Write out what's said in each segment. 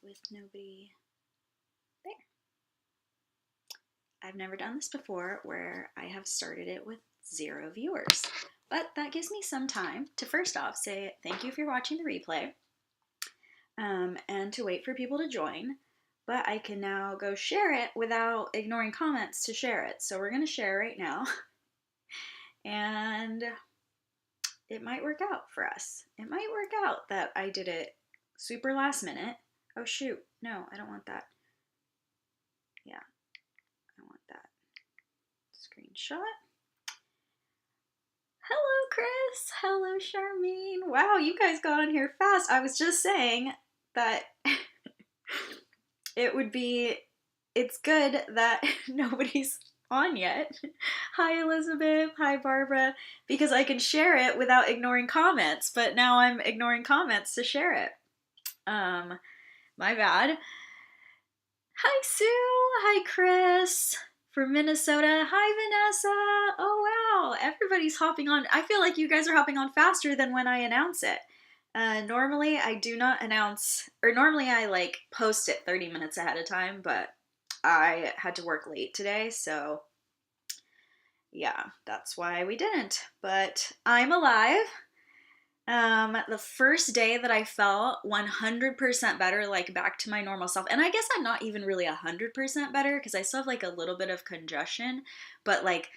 with nobody there. I've never done this before where I have started it with 0 viewers, but that gives me some time to first off say thank you if you're watching the replay, and to wait for people to join, but I can now go share it without ignoring comments to share it. So we're gonna share right now and it might work out for us. It might work out that I did it super last minute. Oh shoot, no, I don't want that. Yeah, I want that screenshot. Hello, Chris. Hello, Charmaine. Wow, you guys got on here fast. I was just saying that it's good that nobody's on yet. Hi, Elizabeth. Hi, Barbara. Because I can share it without ignoring comments, but now I'm ignoring comments to share it. My bad. Hi, Sue. Hi, Chris. From Minnesota. Hi, Vanessa. Oh, wow. Everybody's hopping on. I feel like you guys are hopping on faster than when I announce it. Normally I do not announce, or normally I like post it 30 minutes ahead of time, but I had to work late today, so yeah, that's why we didn't. But I'm alive. The first day that I felt 100% better, like back to my normal self, and I guess I'm not even really 100% better because I still have like a little bit of congestion, but like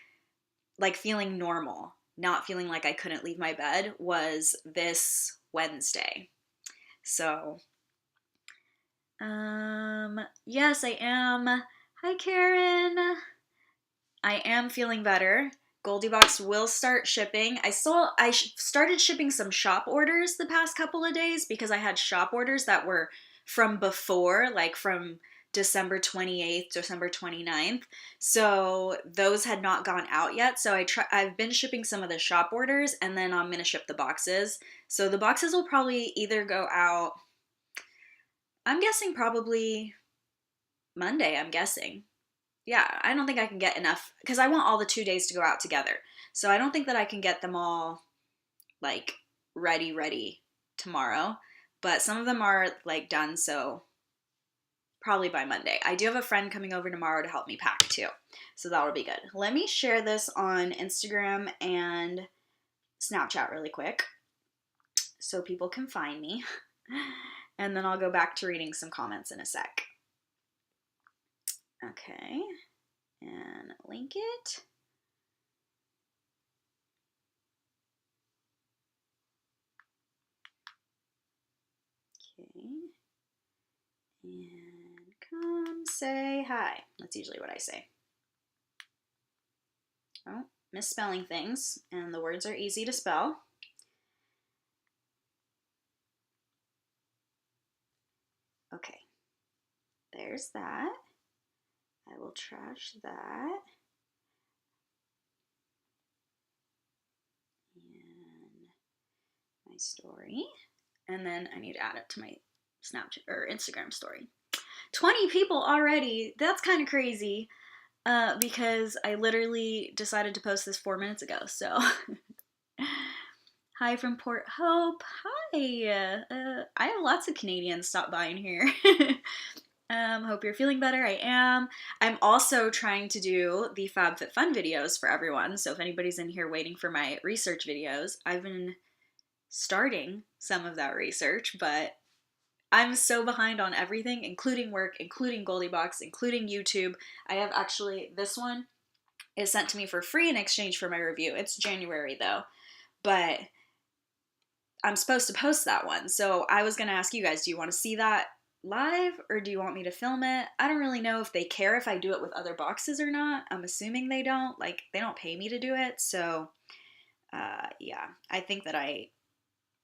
feeling normal, not feeling like I couldn't leave my bed, was this Wednesday. So, yes, I am. Hi, Karen. I am feeling better. GoldieBox will start shipping. I started shipping some shop orders the past couple of days because I had shop orders that were from before, like from December 28th, December 29th. So those had not gone out yet. So I've been shipping some of the shop orders, and then I'm going to ship the boxes. So the boxes will probably either go out, I'm guessing probably Monday, I'm guessing. Yeah, I don't think I can get enough because I want all the 2 days to go out together. So I don't think that I can get them all like ready tomorrow, but some of them are like done, so probably by Monday. I do have a friend coming over tomorrow to help me pack too, so that'll be good. Let me share this on Instagram and Snapchat really quick so people can find me, and then I'll go back to reading some comments in a sec. Okay, and link it. Okay, and come say hi. That's usually what I say. Oh, misspelling things, and the words are easy to spell. Okay, there's that. I will trash that. And my story. And then I need to add it to my Snapchat or Instagram story. 20 people already. That's kind of crazy because I literally decided to post this 4 minutes ago. So, hi from Port Hope. Hi. I have lots of Canadians stop by in here. Hope you're feeling better. I am. I'm also trying to do the FabFitFun videos for everyone. So if anybody's in here waiting for my research videos, I've been starting some of that research, but I'm so behind on everything, including work, including GoldieBox, including YouTube. I have actually, this one is sent to me for free in exchange for my review. It's January though, but I'm supposed to post that one. So I was going to ask you guys, do you want to see that live or do you want me to film it? I don't really know if they care if I do it with other boxes or not. I'm assuming they don't. Like, they don't pay me to do it. So, yeah, I think that I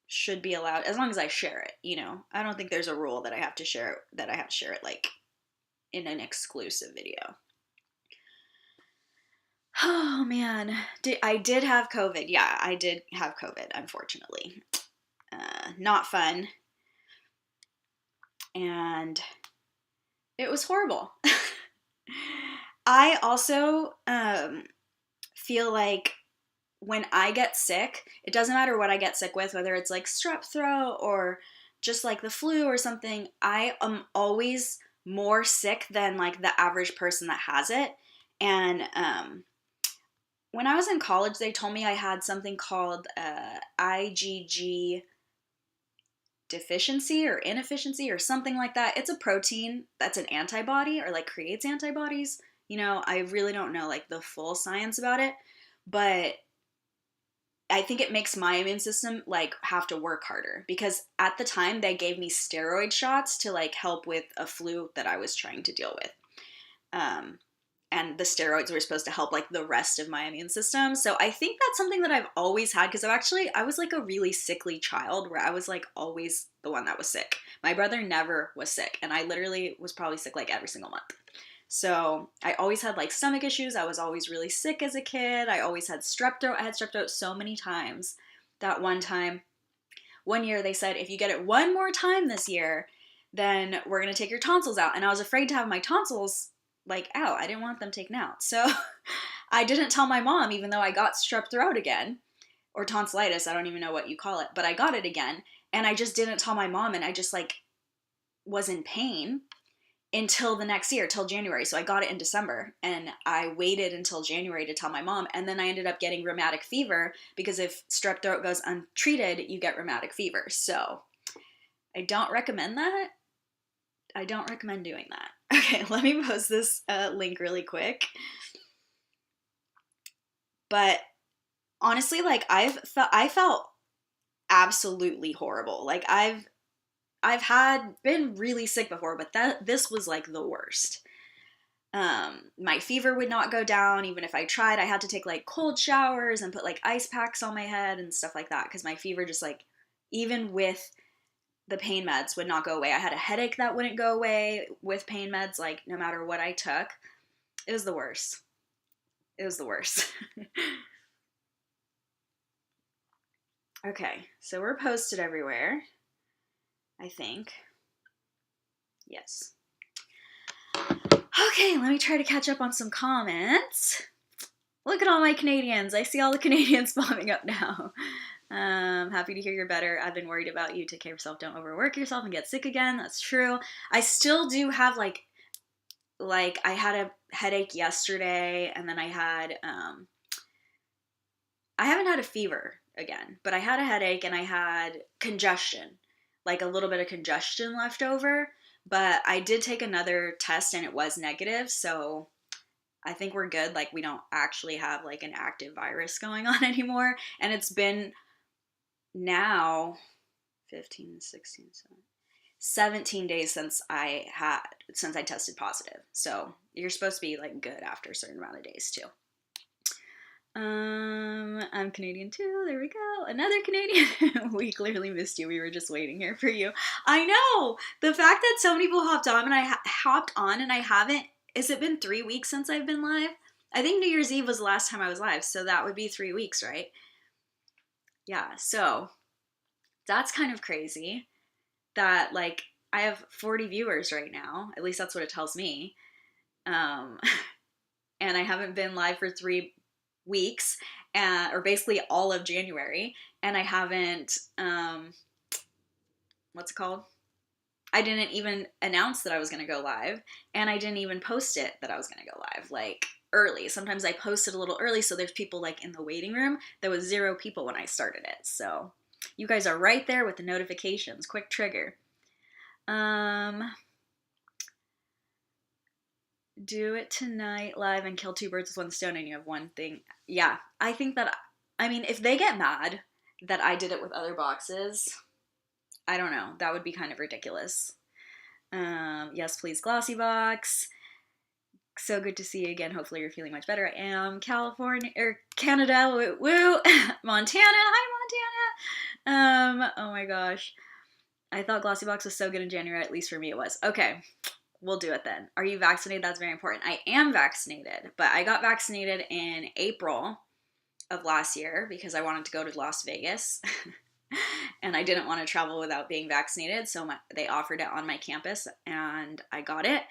should be allowed, as long as I share it, you know. I don't think there's a rule that I have to share it like in an exclusive video. Oh man, I did have COVID. Yeah, I did have COVID, unfortunately. Not fun. And it was horrible. I also feel like when I get sick, it doesn't matter what I get sick with, whether it's like strep throat or just like the flu or something, I am always more sick than like the average person that has it. And when I was in college, they told me I had something called IgG deficiency or inefficiency or something like that. It's a protein that's an antibody or like creates antibodies. You know, I really don't know like the full science about it, but I think it makes my immune system like have to work harder, because at the time they gave me steroid shots to like help with a flu that I was trying to deal with. Um, and the steroids were supposed to help like the rest of my immune system. So I think that's something that I've always had, because I was like a really sickly child where I was like always the one that was sick. My brother never was sick, and I literally was probably sick like every single month. So I always had like stomach issues. I was always really sick as a kid. I always had strep throat. I had strep throat so many times that one year they said, if you get it one more time this year, then we're going to take your tonsils out. And I was afraid to have my tonsils like out. I didn't want them taken out. So I didn't tell my mom, even though I got strep throat again, or tonsillitis. I don't even know what you call it, but I got it again. And I just didn't tell my mom, and I just like was in pain until the next year, till January. So I got it in December, and I waited until January to tell my mom. And then I ended up getting rheumatic fever, because if strep throat goes untreated, you get rheumatic fever. So I don't recommend that. I don't recommend doing that. Okay, let me post this link really quick. But honestly, like I felt absolutely horrible. Like I've been really sick before, but this was like the worst. My fever would not go down even if I tried. I had to take like cold showers and put like ice packs on my head and stuff like that, because my fever just like, even with the pain meds, would not go away. I had a headache that wouldn't go away with pain meds, like no matter what I took. It was the worst. It was the worst. Okay, so we're posted everywhere, I think. Yes. Okay, let me try to catch up on some comments. Look at all my Canadians. I see all the Canadians popping up now. Happy to hear you're better. I've been worried about you. Take care of yourself. Don't overwork yourself and get sick again. That's true. I still do have like I had a headache yesterday, and then I haven't had a fever again, but I had a headache and I had congestion, like a little bit of congestion left over. But I did take another test and it was negative, so I think we're good. Like we don't actually have like an active virus going on anymore. And it's been now 15, 16, 17 days since I tested positive. So you're supposed to be like good after a certain amount of days too. I'm Canadian too. There we go. Another Canadian. We clearly missed you. We were just waiting here for you. I know. The fact that so many people hopped on and I haven't. Has it been 3 weeks since I've been live? I think New Year's Eve was the last time I was live, so that would be 3 weeks, right? Yeah. So that's kind of crazy. That like I have 40 viewers right now. At least that's what it tells me. And I haven't been live for 3 weeks, or basically all of January, and I haven't what's it called? I didn't even announce that I was going to go live, and I didn't even post it that I was going to go live like early. Sometimes I posted a little early, so there's people like in the waiting room. There was 0 people when I started it. So you guys are right there with the notifications. Quick trigger. Do it tonight live and kill 2 birds with 1 stone, and you have 1 thing. Yeah, I think that, I mean, if they get mad that I did it with other boxes, I don't know. That would be kind of ridiculous. Yes, please, GlossieBox. So good to see you again. Hopefully you're feeling much better. I am California, or Canada, woo, woo. Montana, hi Montana. Oh my gosh. I thought GlossieBox was so good in January, at least for me it was. Okay. We'll do it then. Are you vaccinated? That's very important. I am vaccinated, but I got vaccinated in April of last year because I wanted to go to Las Vegas and I didn't want to travel without being vaccinated. So they offered it on my campus and I got it.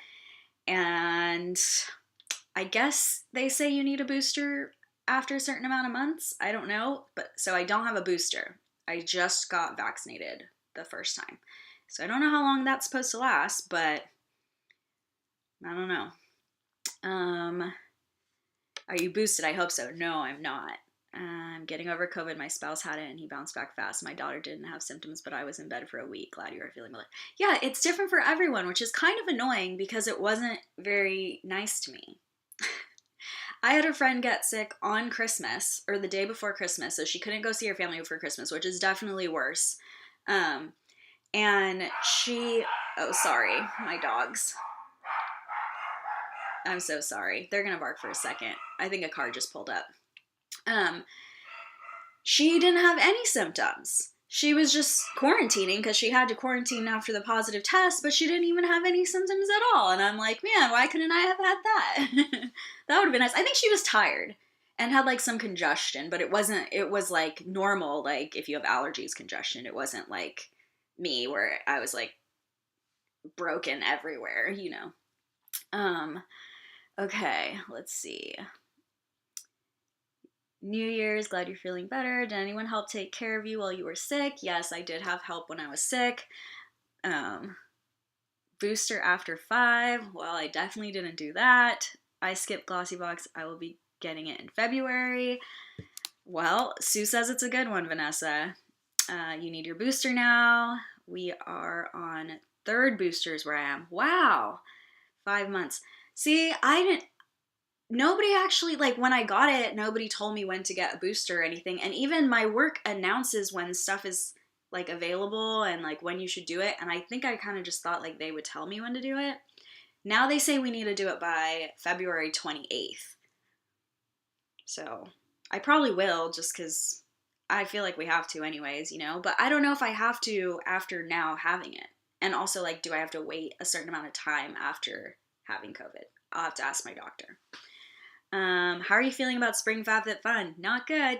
And I guess they say you need a booster after a certain amount of months. I don't know. But so I don't have a booster. I just got vaccinated the first time. So I don't know how long that's supposed to last, but I don't know. Are you boosted? I hope so. No, I'm not. I'm getting over COVID. My spouse had it and he bounced back fast. My daughter didn't have symptoms, but I was in bed for a week. Glad you are feeling better. Yeah, it's different for everyone, which is kind of annoying because it wasn't very nice to me. I had a friend get sick on Christmas or the day before Christmas, so she couldn't go see her family for Christmas, which is definitely worse. And she, oh, sorry, my dogs. I'm so sorry. They're gonna bark for a second. I think a car just pulled up. She didn't have any symptoms. She was just quarantining because she had to quarantine after the positive test, but she didn't even have any symptoms at all. And I'm like, man, why couldn't I have had that? That would have been nice. I think she was tired and had like some congestion, but it was like normal, like if you have allergies congestion. It wasn't like me where I was like broken everywhere, you know. Okay, let's see. New Year's, glad you're feeling better. Did anyone help take care of you while you were sick? Yes, I did have help when I was sick. Booster after 5. Well, I definitely didn't do that. I skipped GoldieBox. I will be getting it in February. Well, Sue says it's a good one, Vanessa. You need your booster now. We are on 3rd boosters where I am. Wow. 5 months. See, nobody actually, like when I got it, nobody told me when to get a booster or anything. And even my work announces when stuff is like available and like when you should do it. And I think I kind of just thought like they would tell me when to do it. Now they say we need to do it by February 28th. So I probably will just because I feel like we have to anyways, you know. But I don't know if I have to after now having it. And also like, do I have to wait a certain amount of time after having COVID? I'll have to ask my doctor. How are you feeling about spring FabFitFun? Not good.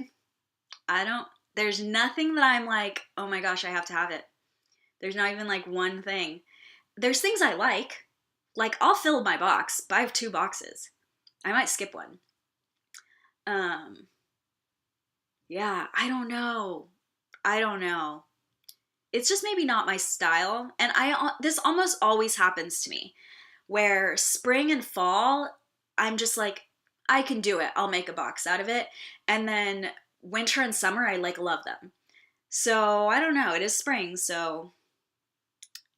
There's nothing that I'm like, oh my gosh, I have to have it. There's not even like one thing. There's things I like. Like I'll fill my box, but I have 2 boxes. I might skip one. Yeah, I don't know. It's just maybe not my style. And this almost always happens to me where spring and fall, I'm just like, I can do it. I'll make a box out of it. And then winter and summer, I like love them. So I don't know. It is spring. So,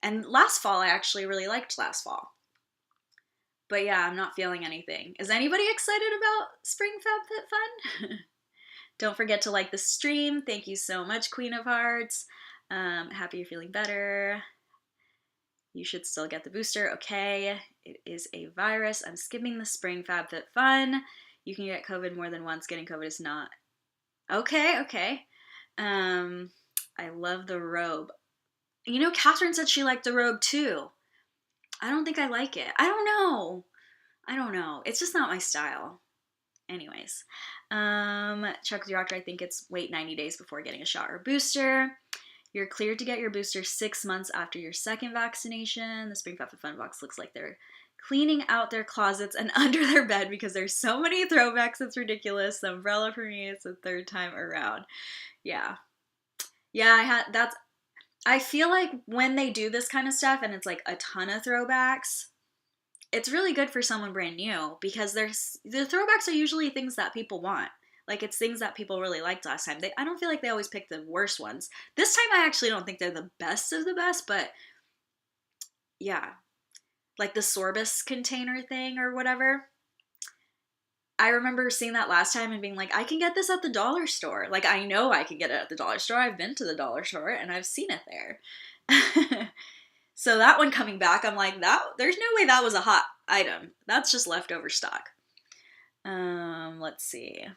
and last fall, I actually really liked last fall. But yeah, I'm not feeling anything. Is anybody excited about spring FabFitFun? Don't forget to like the stream. Thank you so much, Queen of Hearts. Happy you're feeling better. You should still get the booster. Okay, it is a virus. I'm skipping the spring FabFitFun. You can get COVID more than once. Getting COVID is not. Okay. I love the robe. You know, Catherine said she liked the robe too. I don't think I like it. I don't know. It's just not my style. Anyways, check with your doctor. I think it's wait 90 days before getting a shot or booster. You're cleared to get your booster 6 months after your 2nd vaccination. The Spring FabFitFun box looks like they're cleaning out their closets and under their bed because there's so many throwbacks. It's ridiculous. The umbrella for me, it's the 3rd time around. Yeah, I feel like when they do this kind of stuff and it's like a ton of throwbacks, it's really good for someone brand new because the throwbacks are usually things that people want. Like, it's things that people really liked last time. I don't feel like they always pick the worst ones. This time, I actually don't think they're the best of the best, but yeah. Like the sorbus container thing or whatever. I remember seeing that last time and being like, I can get this at the dollar store. Like, I know I can get it at the dollar store. I've been to the dollar store and I've seen it there. So that one coming back, I'm like, there's no way that was a hot item. That's just leftover stock. Let's see.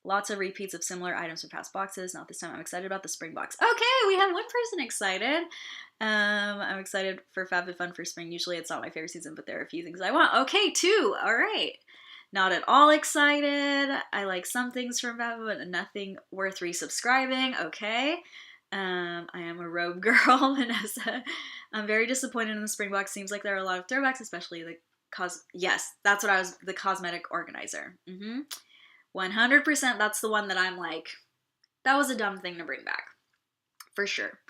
Lots of repeats of similar items from past boxes. Not this time. I'm excited about the spring box. Okay, we have one person excited. I'm excited for FabFitFun for spring. Usually it's not my favorite season, but there are a few things I want. Okay, 2. All right. Not at all excited. I like some things from FabFitFun, but nothing worth resubscribing. Okay. I am a robe girl, Vanessa. I'm very disappointed in the spring box. Seems like there are a lot of throwbacks, especially yes, that's what the cosmetic organizer. 100%, that's the one that I'm like, that was a dumb thing to bring back. For sure.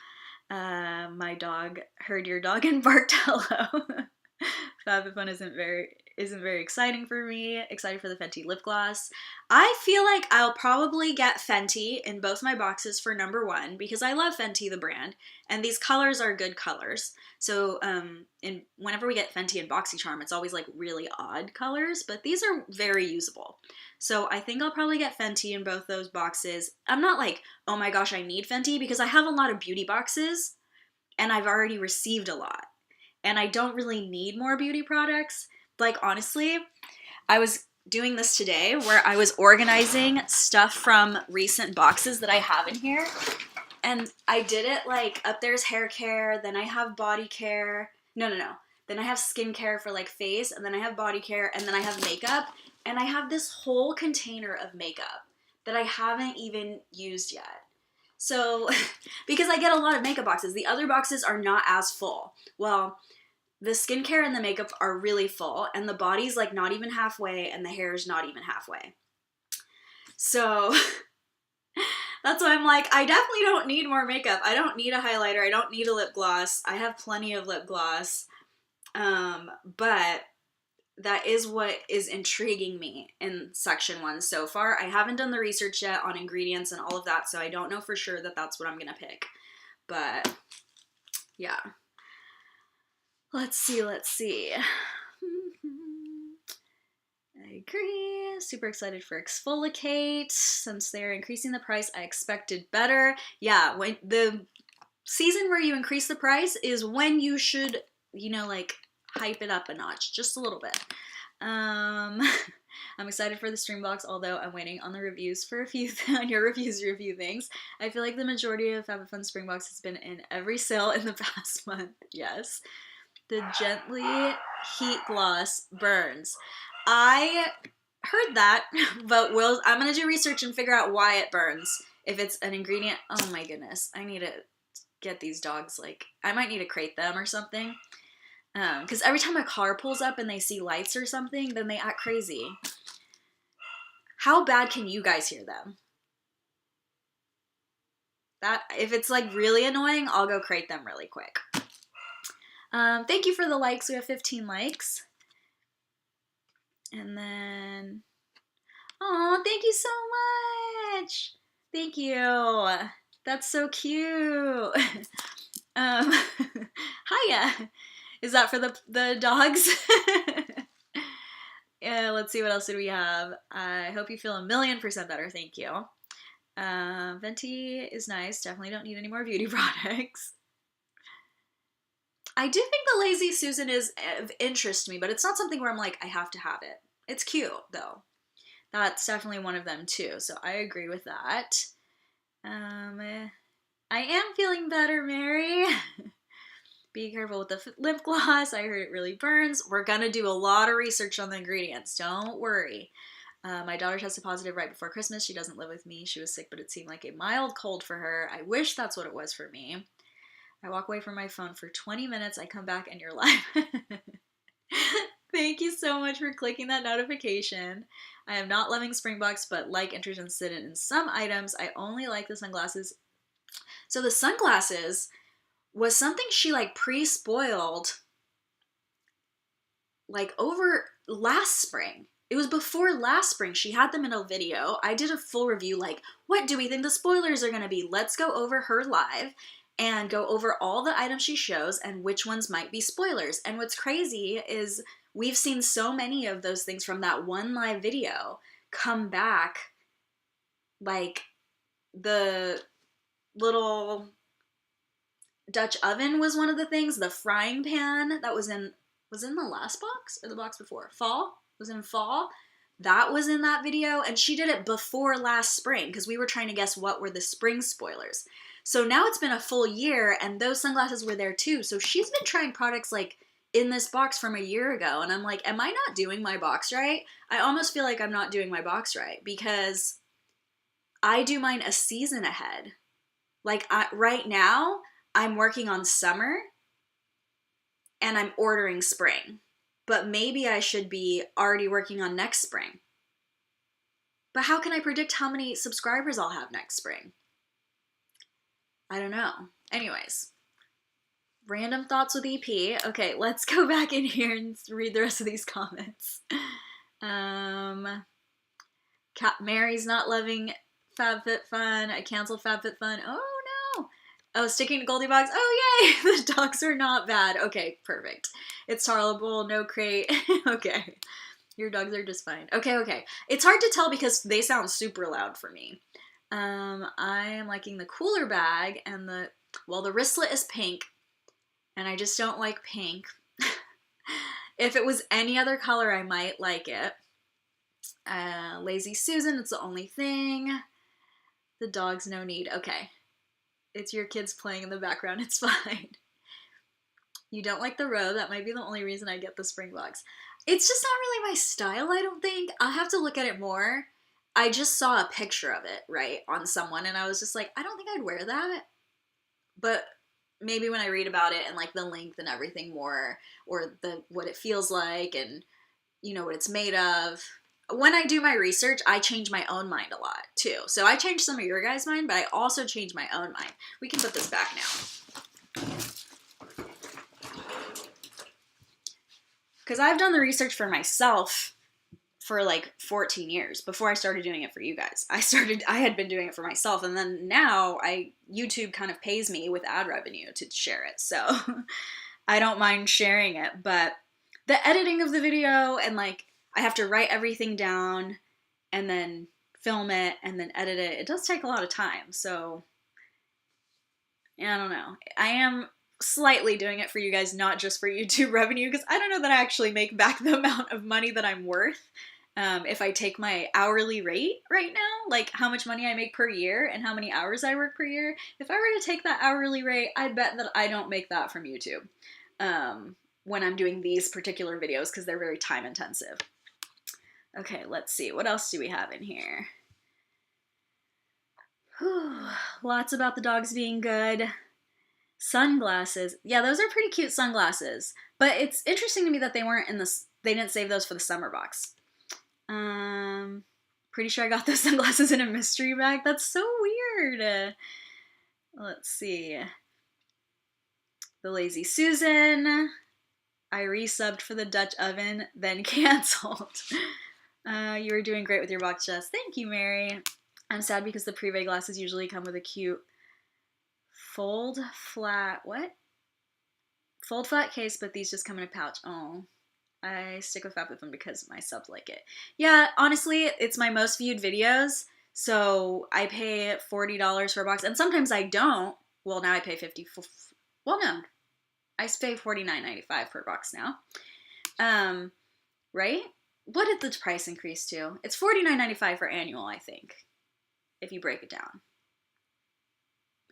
My dog heard your dog and barked hello. FabFitFun isn't very exciting for me. Excited for the Fenty lip gloss. I feel like I'll probably get Fenty in both my boxes for number one because I love Fenty the brand, and these colors are good colors. So whenever we get Fenty and BoxyCharm, it's always like really odd colors, but these are very usable. So I think I'll probably get Fenty in both those boxes. I'm not like, oh my gosh, I need Fenty because I have a lot of beauty boxes and I've already received a lot. And I don't really need more beauty products. Like, honestly, I was doing this today where I was organizing stuff from recent boxes that I have in here. And I did it like up there's hair care, then I have body care. No. Then I have skincare for like face, and then I have body care, and then I have makeup. And I have this whole container of makeup that I haven't even used yet. So, because I get a lot of makeup boxes. The other boxes are not as full. Well, the skincare and the makeup are really full, and the body's like not even halfway, and the hair is not even halfway. So that's why I'm like, I definitely don't need more makeup. I don't need a highlighter. I don't need a lip gloss. I have plenty of lip gloss. But that is what is intriguing me in section one so far. I haven't done the research yet on ingredients and all of that, so I don't know for sure that that's what I'm gonna pick. But yeah. Let's see. I agree. Super excited for Exfoliate. Since they're increasing the price, I expected better. Yeah, when the season where you increase the price is when you should, like hype it up a notch, just a little bit. I'm excited for the stream box, although I'm waiting on the reviews for on your reviews to review things. I feel like the majority of FabFitFun Spring Box has been in every sale in the past month. Yes. The Gently Heat Gloss burns. I heard that, but I'm going to do research and figure out why it burns. If it's an ingredient, oh my goodness. I need to get these dogs, I might need to crate them or something. Because every time a car pulls up and they see lights or something, then they act crazy. How bad can you guys hear them? If it's really annoying, I'll go crate them really quick. Thank you for the likes. We have 15 likes. And then, oh, thank you so much. Thank you. That's so cute. Hiya. Is that for the dogs? Yeah, let's see, what else did we have? I hope you feel 1,000,000% better. Thank you. Venti is nice. Definitely don't need any more beauty products. I do think the Lazy Susan is of interest to me, but it's not something where I'm like, I have to have it. It's cute, though. That's definitely one of them, too, so I agree with that. I am feeling better, Mary. Be careful with the lip gloss. I heard it really burns. We're gonna do a lot of research on the ingredients. Don't worry. My daughter tested positive right before Christmas. She doesn't live with me. She was sick, but it seemed like a mild cold for her. I wish that's what it was for me. I walk away from my phone for 20 minutes. I come back and you're live. Thank you so much for clicking that notification. I am not loving Springbox, but interested in some items. I only like the sunglasses. So the sunglasses was something she pre-spoiled over last spring. It was before last spring. She had them in a video. I did a full review, what do we think the spoilers are going to be? Let's go over her live and go over all the items she shows and which ones might be spoilers. And what's crazy is we've seen so many of those things from that one live video come back. The little Dutch oven was one of the things. The frying pan that was in the last box or the box before? Fall? Was in fall. That was in that video, and she did it before last spring because we were trying to guess what were the spring spoilers. So now it's been a full year, and those sunglasses were there too. So she's been trying products in this box from a year ago, and I'm like, am I not doing my box right? I almost feel like I'm not doing my box right because I do mine a season ahead. Right now, I'm working on summer, and I'm ordering spring. But maybe I should be already working on next spring. But how can I predict how many subscribers I'll have next spring? I don't know. Anyways, Random thoughts with EP. Okay, let's go back in here and read the rest of these comments. Mary's not loving FabFitFun. I canceled FabFitFun. Oh no. Oh, sticking to GoldieBox. Oh yay! The dogs are not bad. Okay, perfect. It's tolerable. No crate. Okay. Your dogs are just fine. Okay. It's hard to tell because they sound super loud for me. I am liking the cooler bag and the wristlet is pink. And I just don't like pink. If it was any other color, I might like it. Lazy Susan, it's the only thing. The dog's no need. Okay. It's your kids playing in the background. It's fine. You don't like the row. That might be the only reason I get the spring box. It's just not really my style, I don't think. I'll have to look at it more. I just saw a picture of it, right, on someone, and I was just like, I don't think I'd wear that. But maybe when I read about it and like the length and everything more, or what it feels like and you know what it's made of. When I do my research, I change my own mind a lot too. So I change some of your guys' mind, but I also change my own mind. We can put this back now. Because I've done the research for myself for like 14 years before I started doing it for you guys. I had been doing it for myself, and then now YouTube kind of pays me with ad revenue to share it. So I don't mind sharing it, but the editing of the video and like I have to write everything down and then film it and then edit it. It does take a lot of time. So I don't know. I am slightly doing it for you guys, not just for YouTube revenue, because I don't know that I actually make back the amount of money that I'm worth. If I take my hourly rate right now, like how much money I make per year and how many hours I work per year, if I were to take that hourly rate, I bet that I don't make that from YouTube when I'm doing these particular videos because they're very time intensive. Okay, let's see. What else do we have in here? Whew. Lots about the dogs being good. Sunglasses. Yeah, those are pretty cute sunglasses. But it's interesting to me that they weren't in this. They didn't save those for the summer box. Pretty sure I got those sunglasses in a mystery bag. That's so weird. Let's see. The Lazy Susan. I resubbed for the Dutch oven, then canceled. You were doing great with your box, Jess. Thank you, Mary. I'm sad because the Fri-yay glasses usually come with a cute fold flat case, but these just come in a pouch. Oh, I stick with FabFitFun because my subs like it. Yeah, honestly, it's my most viewed videos, so I pay $40 for a box, and sometimes I don't. Well, now I pay I pay $49.95 per box now. Right? What did the price increase to? It's $49.95 for annual, I think, if you break it down.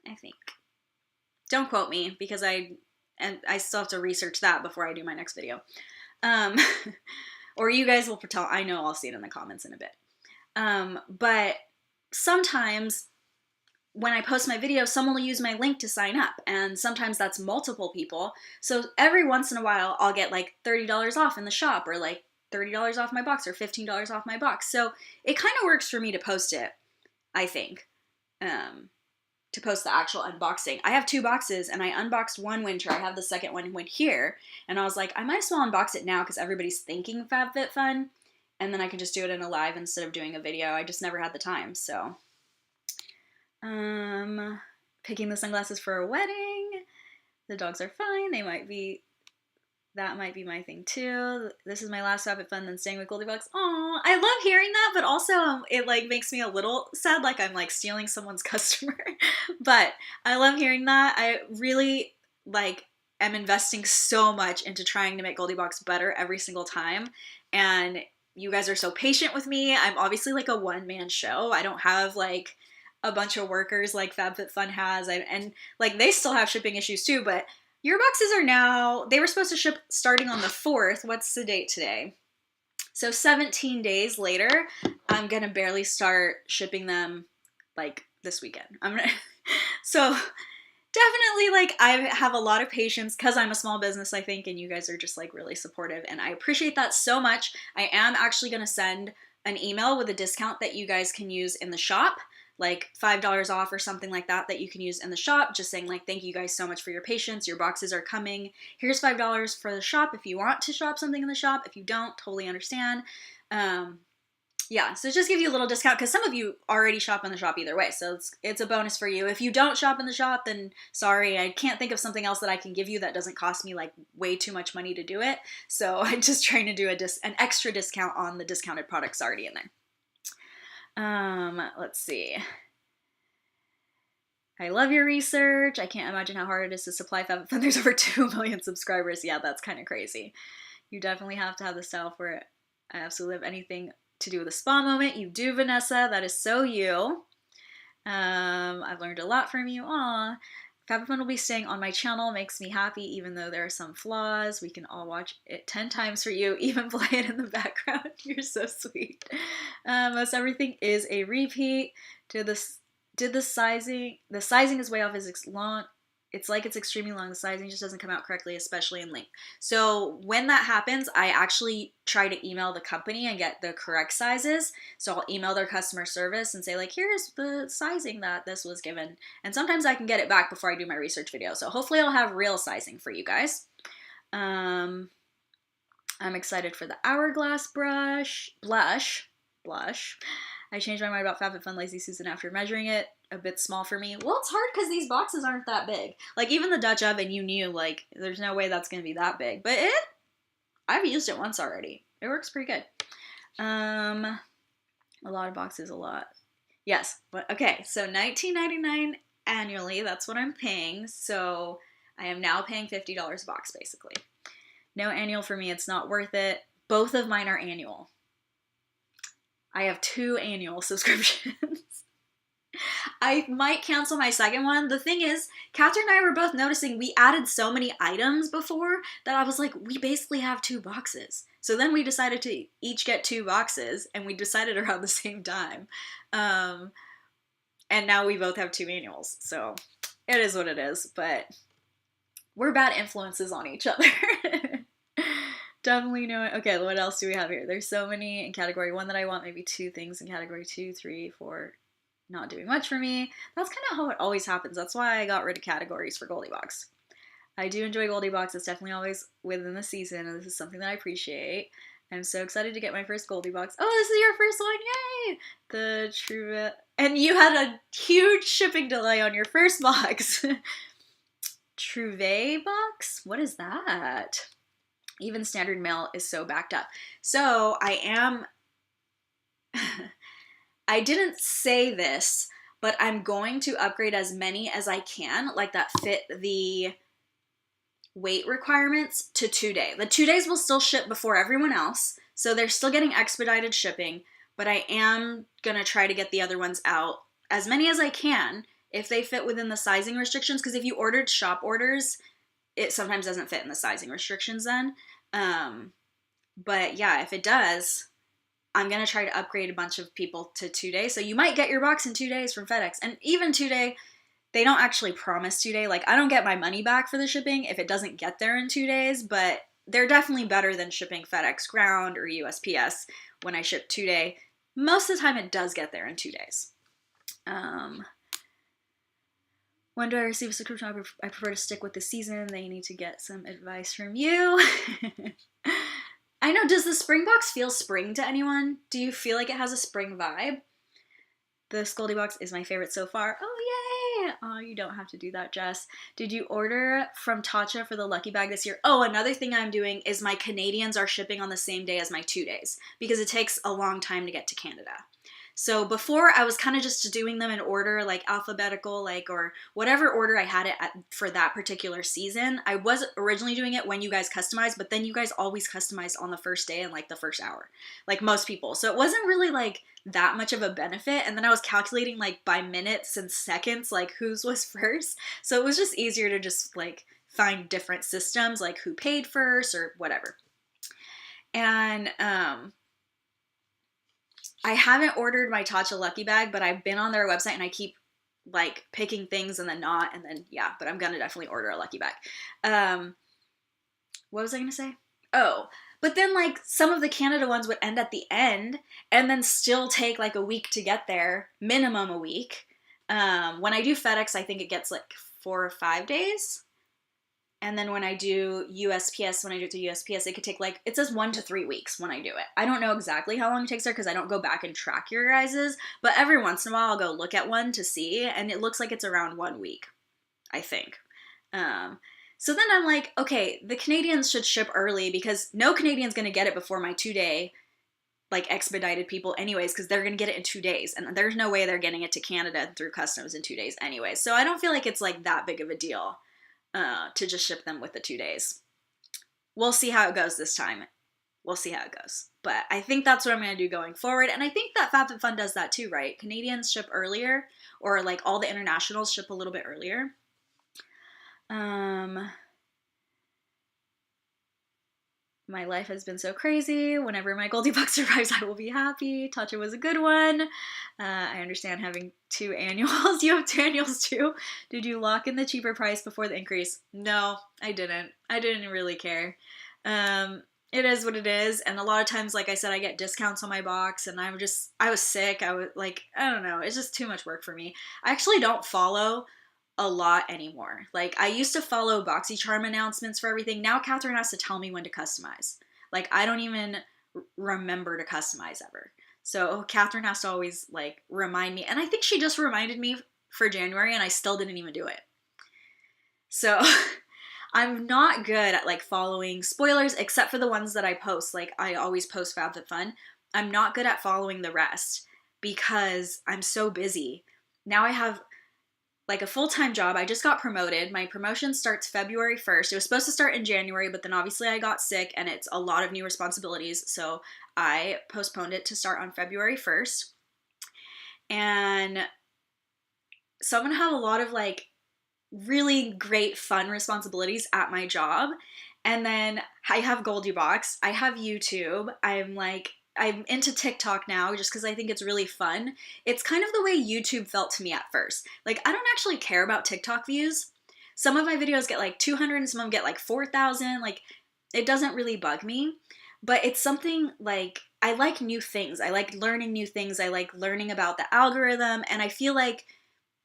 I think. Don't quote me because I still have to research that before I do my next video. Or you guys will tell. I know, I'll see it in the comments in a bit. But sometimes when I post my video, someone will use my link to sign up, and sometimes that's multiple people. So every once in a while, I'll get like $30 off in the shop, or like $30 off my box, or $15 off my box. So it kind of works for me to post it, I think. To post the actual unboxing. I have 2 boxes, and I unboxed one winter. I have the second one went here, and I was like, I might as well unbox it now because everybody's thinking FabFitFun, and then I can just do it in a live instead of doing a video. I just never had the time, so. Picking the sunglasses for a wedding. The dogs are fine. That might be my thing too. This is my last FabFitFun, then staying with GoldieBox. Aw, I love hearing that, but also it like makes me a little sad, like I'm like stealing someone's customer. But I love hearing that. I really like am investing so much into trying to make GoldieBox better every single time, and you guys are so patient with me. I'm obviously like a one-man show. I don't have like a bunch of workers like FabFitFun has, and like they still have shipping issues too, but your boxes are now, they were supposed to ship starting on the 4th. What's the date today? So 17 days later, I'm gonna barely start shipping them like this weekend. So definitely like I have a lot of patience because I'm a small business, I think, and you guys are just like really supportive, and I appreciate that so much. I am actually gonna send an email with a discount that you guys can use in the shop. like $5 off or something like that that you can use in the shop, just saying like, thank you guys so much for your patience, your boxes are coming, here's $5 for the shop if you want to shop something in the shop. If you don't, totally understand. Yeah, so just give you a little discount because some of you already shop in the shop either way, so it's a bonus for you. If you don't shop in the shop, then sorry, I can't think of something else that I can give you that doesn't cost me like way too much money to do it. So I'm just trying to do an extra discount on the discounted products already in there. Let's see. I love your research. I can't imagine how hard it is to supply FabFitFun. There's over 2 million subscribers. Yeah, that's kind of crazy. You definitely have to have the style for it. I absolutely have anything to do with a spa moment. You do, Vanessa. That is so you. I've learned a lot from you. Aw. FabFitFun will be staying on my channel. Makes me happy, even though there are some flaws. We can all watch it 10 times for you, even play it in the background. You're so sweet. Most everything is a repeat. Did the sizing is way off. Is long. It's like it's extremely long. The sizing just doesn't come out correctly, especially in length. So when that happens, I actually try to email the company and get the correct sizes. So I'll email their customer service and say like, here's the sizing that this was given. And sometimes I can get it back before I do my research video. So hopefully I'll have real sizing for you guys. I'm excited for the Hourglass blush. I changed my mind about FabFitFun Lazy Susan after measuring it. A bit small for me. Well, it's hard because these boxes aren't that big. Like even the Dutch oven, you knew like there's no way that's gonna be that big. But I've used it once already. It works pretty good. A lot of boxes, a lot. Yes, but okay. So $19.99 annually. That's what I'm paying. So I am now paying $50 a box basically. No annual for me. It's not worth it. Both of mine are annual. I have 2 annual subscriptions. I might cancel my second one. The thing is, Catherine and I were both noticing we added so many items before that I was like, we basically have 2 boxes. So then we decided to each get 2 boxes, and we decided around the same time. And now we both have 2 annuals. So it is what it is, but we're bad influences on each other. Definitely know it. Okay, what else do we have here? There's so many in category 1 that I want, maybe 2 things in category 2, 3, 4, not doing much for me. That's kind of how it always happens. That's why I got rid of categories for GoldieBox. I do enjoy GoldieBox. It's definitely always within the season, and this is something that I appreciate. I'm so excited to get my first GoldieBox. Oh, this is your first one. Yay! The True... And you had a huge shipping delay on your first box. Fri-yay box? What is that? Even standard mail is so backed up. So I am... I didn't say this, but I'm going to upgrade as many as I can, like that fit the weight requirements, to 2-day. The 2 days will still ship before everyone else, so they're still getting expedited shipping, but I am going to try to get the other ones out, as many as I can, if they fit within the sizing restrictions, because if you ordered shop orders, it sometimes doesn't fit in the sizing restrictions then. But yeah, if it does... I'm going to try to upgrade a bunch of people to 2-day. So you might get your box in 2 days from FedEx. And even 2-day, they don't actually promise 2-day. Like, I don't get my money back for the shipping if it doesn't get there in 2 days. But they're definitely better than shipping FedEx Ground or USPS when I ship 2-day. Most of the time, it does get there in 2 days. When do I receive a subscription? I prefer to stick with the season. They need to get some advice from you. I know, does the spring box feel spring to anyone? Do you feel like it has a spring vibe? The GoldieBox is my favorite so far. Oh, yay! Oh, you don't have to do that, Jess. Did you order from Tatcha for the Lucky Bag this year? Oh, another thing I'm doing is my Canadians are shipping on the same day as my 2 days because it takes a long time to get to Canada. So before, I was kind of just doing them in order, like alphabetical, like, or whatever order I had it for that particular season. I was originally doing it when you guys customized, but then you guys always customized on the first day and like the first hour, like most people. So it wasn't really like that much of a benefit. And then I was calculating like by minutes and seconds, like whose was first. So it was just easier to just like find different systems, like who paid first or whatever. And, I haven't ordered my Tatcha Lucky Bag, but I've been on their website and I keep like picking things and then not, and then yeah, but I'm gonna definitely order a Lucky Bag. What was I gonna say? Oh, But then like some of the Canada ones would end at the end and then still take like a week to get there, minimum a week. When I do FedEx, I think it gets like 4 or 5 days. And then when I do USPS, when I do it to USPS, it could take like, it says 1 to 3 weeks when I do it. I don't know exactly how long it takes there because I don't go back and track your guys's, but every once in a while I'll go look at one to see, and it looks like it's around 1 week, I think. So then I'm like, okay, the Canadians should ship early because no Canadian's going to get it before my 2-day like expedited people anyways, because they're going to get it in 2 days, and there's no way they're getting it to Canada through customs in 2 days anyways. So I don't feel like it's like that big of a deal to just ship them with the 2 days. We'll see how it goes this time. We'll see how it goes. But I think that's what I'm going to do going forward. And I think that FabFitFun does that too, right? Canadians ship earlier, or like all the internationals ship a little bit earlier. My life has been so crazy. Whenever my GoldieBox arrives, I will be happy. Tatcha was a good one. I understand having 2 annuals. You have 2 annuals too? Did you lock in the cheaper price before the increase? No, I didn't. I didn't really care. It is what it is. And a lot of times, like I said, I get discounts on my box, and I was sick. I was like, I don't know. It's just too much work for me. I actually don't follow a lot anymore. Like, I used to follow BoxyCharm announcements for everything. Now Catherine has to tell me when to customize. Like, I don't even remember to customize ever. So Catherine has to always like remind me. And I think she just reminded me for January, and I still didn't even do it. So I'm not good at like following spoilers, except for the ones that I post. Like, I always post FabFitFun. I'm not good at following the rest because I'm so busy. Now I have like a full-time job. I just got promoted. My promotion starts February 1st. It was supposed to start in January, but then obviously I got sick and it's a lot of new responsibilities. So I postponed it to start on February 1st. And so I'm gonna have a lot of like really great fun responsibilities at my job. And then I have GoldieBox. I have YouTube. I'm into TikTok now just because I think it's really fun. It's kind of the way YouTube felt to me at first. Like, I don't actually care about TikTok views. Some of my videos get like 200 and some of them get like 4,000. Like, it doesn't really bug me. But it's something like, I like new things. I like learning new things. I like learning about the algorithm. And I feel like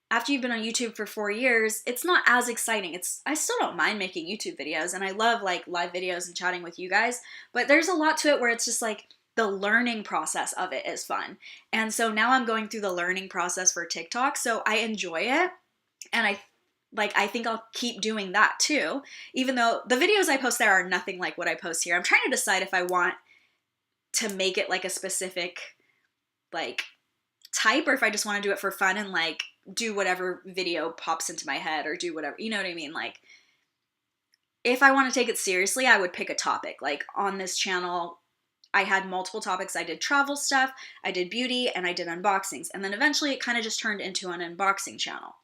after you've been on YouTube for 4 years, it's not as exciting. I still don't mind making YouTube videos, and I love like live videos and chatting with you guys. But there's a lot to it where it's just like, the learning process of it is fun. And so now I'm going through the learning process for TikTok, so I enjoy it. And I think I'll keep doing that too, even though the videos I post there are nothing like what I post here. I'm trying to decide if I want to make it like a specific like type, or if I just want to do it for fun and like do whatever video pops into my head, or do whatever, you know what I mean? Like, if I want to take it seriously, I would pick a topic. Like, on this channel, I had multiple topics. I did travel stuff, I did beauty, and I did unboxings. And then eventually it kind of just turned into an unboxing channel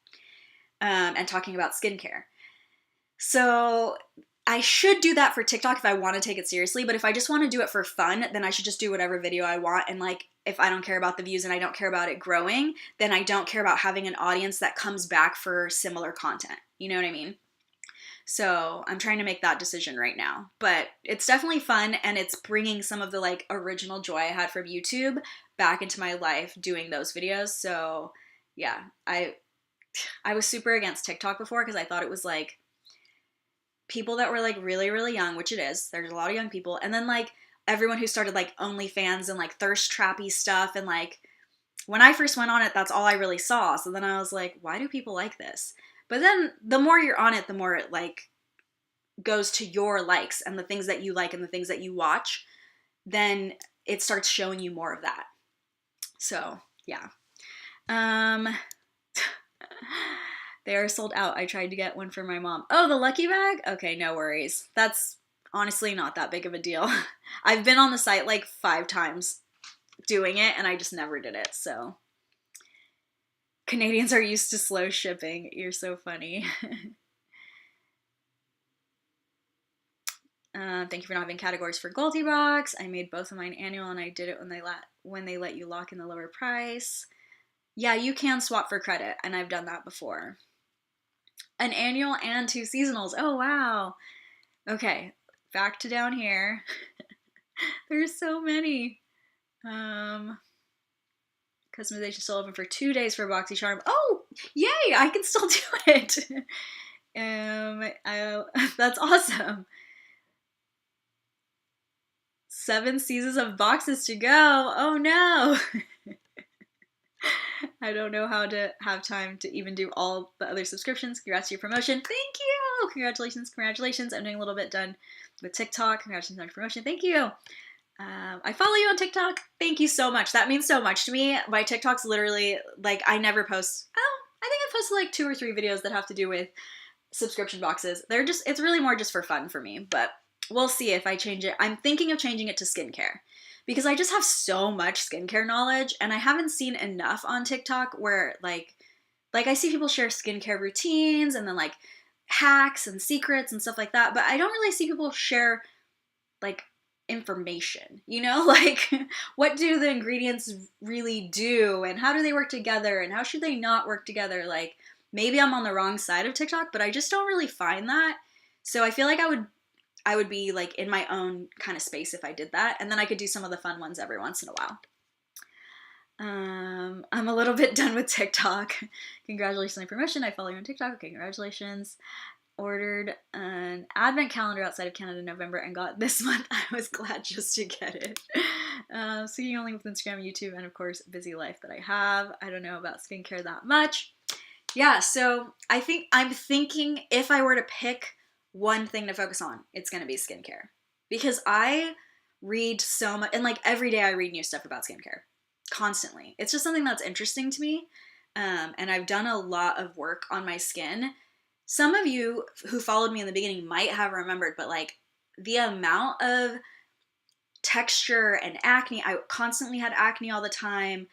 and talking about skincare. So I should do that for TikTok if I want to take it seriously. But if I just want to do it for fun, then I should just do whatever video I want. And like, if I don't care about the views and I don't care about it growing, then I don't care about having an audience that comes back for similar content. You know what I mean? So I'm trying to make that decision right now, but it's definitely fun, and it's bringing some of the like original joy I had from YouTube back into my life doing those videos. So yeah, I was super against TikTok before because I thought it was like people that were like really, really young, which it is. There's a lot of young people. And then like everyone who started like OnlyFans and like thirst trappy stuff. And like when I first went on it, that's all I really saw. So then I was like, why do people like this? But then the more you're on it, the more it like goes to your likes and the things that you like and the things that you watch, then it starts showing you more of that. So yeah. They are sold out. I tried to get one for my mom. Oh, the lucky bag? Okay, no worries. That's honestly not that big of a deal. I've been on the site like 5 times doing it, and I just never did it, so. Canadians are used to slow shipping. You're so funny. Thank you for not having categories for GoldieBox. I made both of mine annual, and I did it when they let you lock in the lower price. Yeah, you can swap for credit, and I've done that before. An annual and 2 seasonals. Oh, wow. Okay, back to down here. There's so many. Customization still open for 2 days for BoxyCharm. Oh, yay! I can still do it. That's awesome. 7 seasons of boxes to go. Oh no. I don't know how to have time to even do all the other subscriptions. Congrats to your promotion. Thank you. Congratulations. Congratulations. I'm doing a little bit done with TikTok. Congratulations on your promotion. Thank you. I follow you on TikTok. Thank you so much. That means so much to me. My TikTok's literally, like, I never post, I think I posted like 2 or 3 videos that have to do with subscription boxes. It's really more just for fun for me, but we'll see if I change it. I'm thinking of changing it to skincare because I just have so much skincare knowledge and I haven't seen enough on TikTok where like I see people share skincare routines and then like hacks and secrets and stuff like that, but I don't really see people share like information, you know, like what do the ingredients really do and how do they work together and how should they not work together? Like maybe I'm on the wrong side of TikTok, but I just don't really find that. So I feel like I would be like in my own kind of space if I did that, and then I could do some of the fun ones every once in a while. I'm a little bit done with TikTok. Congratulations on your promotion. I follow you on TikTok. Okay, congratulations. Ordered an advent calendar outside of Canada in November and got this month. I was glad just to get it. Speaking only with Instagram, YouTube, and of course, busy life that I have. I don't know about skincare that much. Yeah, so I'm thinking if I were to pick one thing to focus on, it's going to be skincare. Because I read so much, and like every day I read new stuff about skincare. Constantly. It's just something that's interesting to me. And I've done a lot of work on my skin. Some of you who followed me in the beginning might have remembered, but like the amount of texture and acne, I constantly had acne all the time.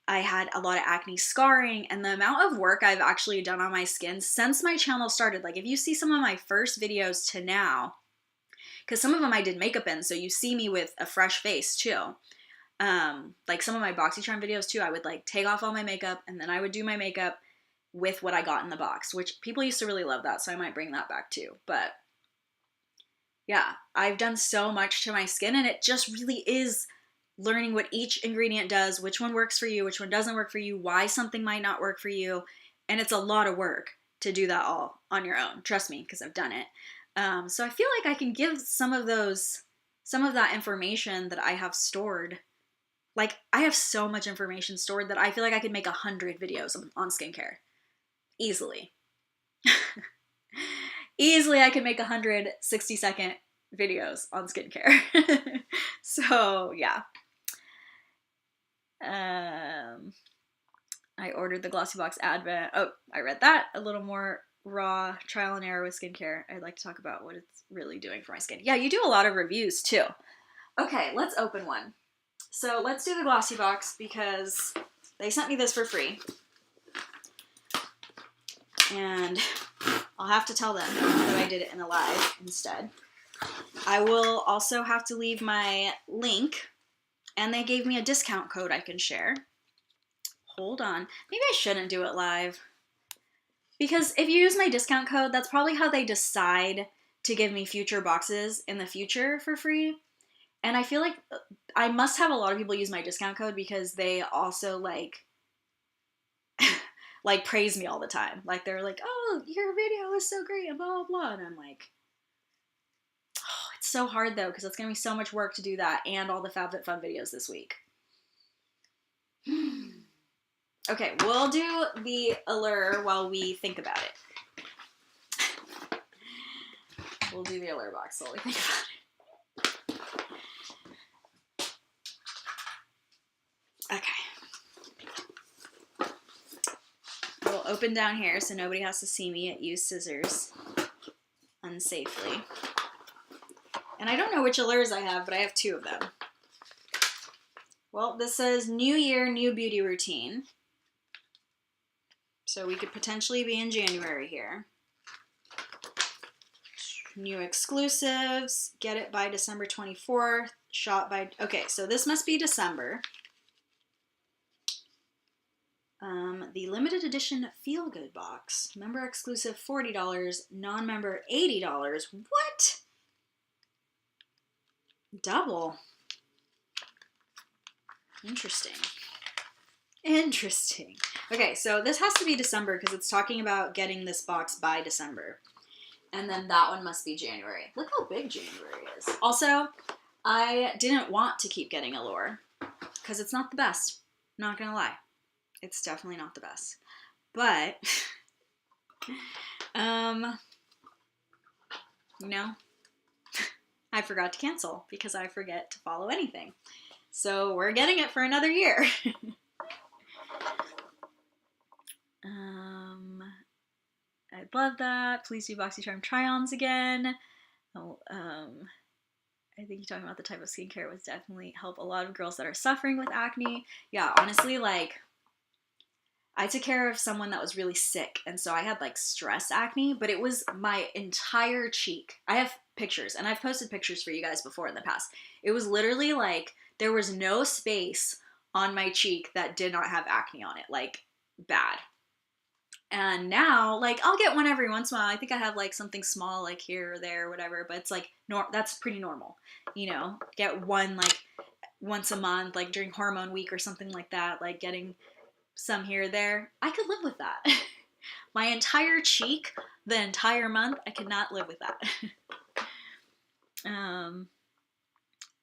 I had a lot of acne scarring, and the amount of work I've actually done on my skin since my channel started, like if you see some of my first videos to now, because some of them I did makeup in, so you see me with a fresh face too. Like some of my BoxyCharm videos too, I would like take off all my makeup and then I would do my makeup with what I got in the box, which people used to really love that, so I might bring that back too. But yeah, I've done so much to my skin, and it just really is learning what each ingredient does, which one works for you, which one doesn't work for you, why something might not work for you, and it's a lot of work to do that all on your own. Trust me, because I've done it. So I feel like I can give some of that information that I have stored. Like, I have so much information stored that I feel like I could make 100 videos on skincare. Easily. Easily I could make 100 60-second videos on skincare. So, yeah. I ordered the GlossyBox Advent. Oh, I read that. A little more raw trial and error with skincare. I'd like to talk about what it's really doing for my skin. Yeah, you do a lot of reviews, too. Okay, let's open one. So let's do the GlossyBox because they sent me this for free. And I'll have to tell them that I did it in a live instead. I will also have to leave my link, and they gave me a discount code I can share. Hold on. Maybe I shouldn't do it live. Because if you use my discount code, that's probably how they decide to give me future boxes in the future for free. And I feel like I must have a lot of people use my discount code because they also like praise me all the time. Like they're like, oh, your video is so great and blah, blah, blah. And I'm like, oh, it's so hard though because it's going to be so much work to do that and all the FabFitFun videos this week. Okay, we'll do the Allure while we think about it. We'll do the Allure box while we think about it. Okay. We'll open down here so nobody has to see me use scissors unsafely. And I don't know which Allures I have, but I have 2 of them. Well, this says New Year, New Beauty Routine. So we could potentially be in January here. New exclusives. Get it by December 24th. Shot by... Okay, so this must be December. The limited edition Feel Good box. Member exclusive $40, non-member $80. What? Double. Interesting. Interesting. Okay, so this has to be December because it's talking about getting this box by December. And then that one must be January. Look how big January is. Also, I didn't want to keep getting Allure because it's not the best. Not gonna lie. It's definitely not the best. But, you know, I forgot to cancel because I forget to follow anything. So we're getting it for another year. I love that. Please do BoxyCharm try-ons again. Oh, I think you're talking about the type of skincare would definitely help a lot of girls that are suffering with acne. Yeah, honestly, like, I took care of someone that was really sick, and so I had, like, stress acne, but it was my entire cheek. I have pictures, and I've posted pictures for you guys before in the past. It was literally, like, there was no space on my cheek that did not have acne on it. Like, bad. And now, like, I'll get one every once in a while. I think I have, like, something small, like, here or there or whatever, but it's, like, that's pretty normal, you know? Get one, like, once a month, like, during hormone week or something like that, like, getting some here or there. I could live with that. My entire cheek, the entire month, I could not live with that.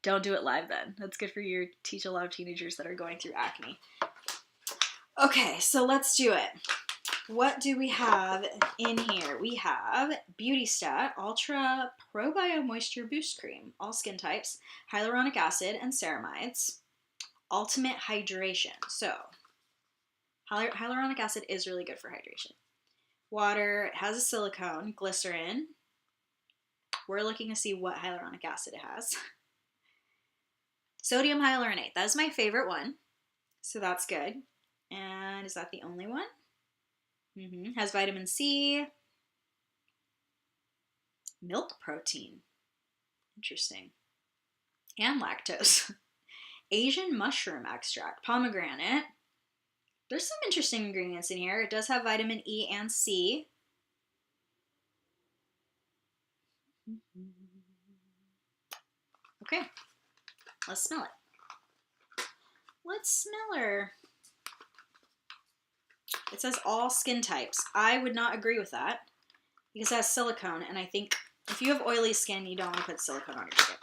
Don't do it live then. That's good for you. Teach a lot of teenagers that are going through acne. Okay, so let's do it. What do we have in here? We have Beauty Stat Ultra Probio Moisture Boost Cream, all skin types, hyaluronic acid and ceramides, ultimate hydration. So, hyaluronic acid is really good for hydration. Water, it has a silicone, glycerin. We're looking to see what hyaluronic acid it has. Sodium hyaluronate, that is my favorite one, so that's good. And is that the only one? Has vitamin C. Milk protein. Interesting. And lactose. Asian mushroom extract. Pomegranate. There's some interesting ingredients in here. It does have vitamin E and C. Okay. Let's smell it. Let's smell her. It says all skin types. I would not agree with that because it has silicone, and I think if you have oily skin, you don't want to put silicone on your skin.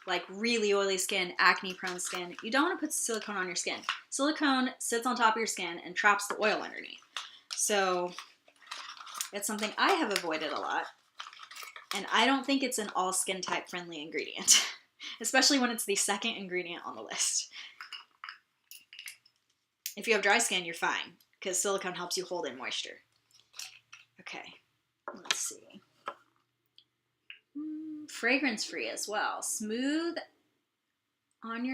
Like really oily skin, acne-prone skin, you don't want to put silicone on your skin. Silicone sits on top of your skin and traps the oil underneath. So it's something I have avoided a lot, and I don't think it's an all skin type friendly ingredient, especially when it's the second ingredient on the list. If you have dry skin, you're fine, because silicone helps you hold in moisture. Okay, let's see. Fragrance free as well. Smooth on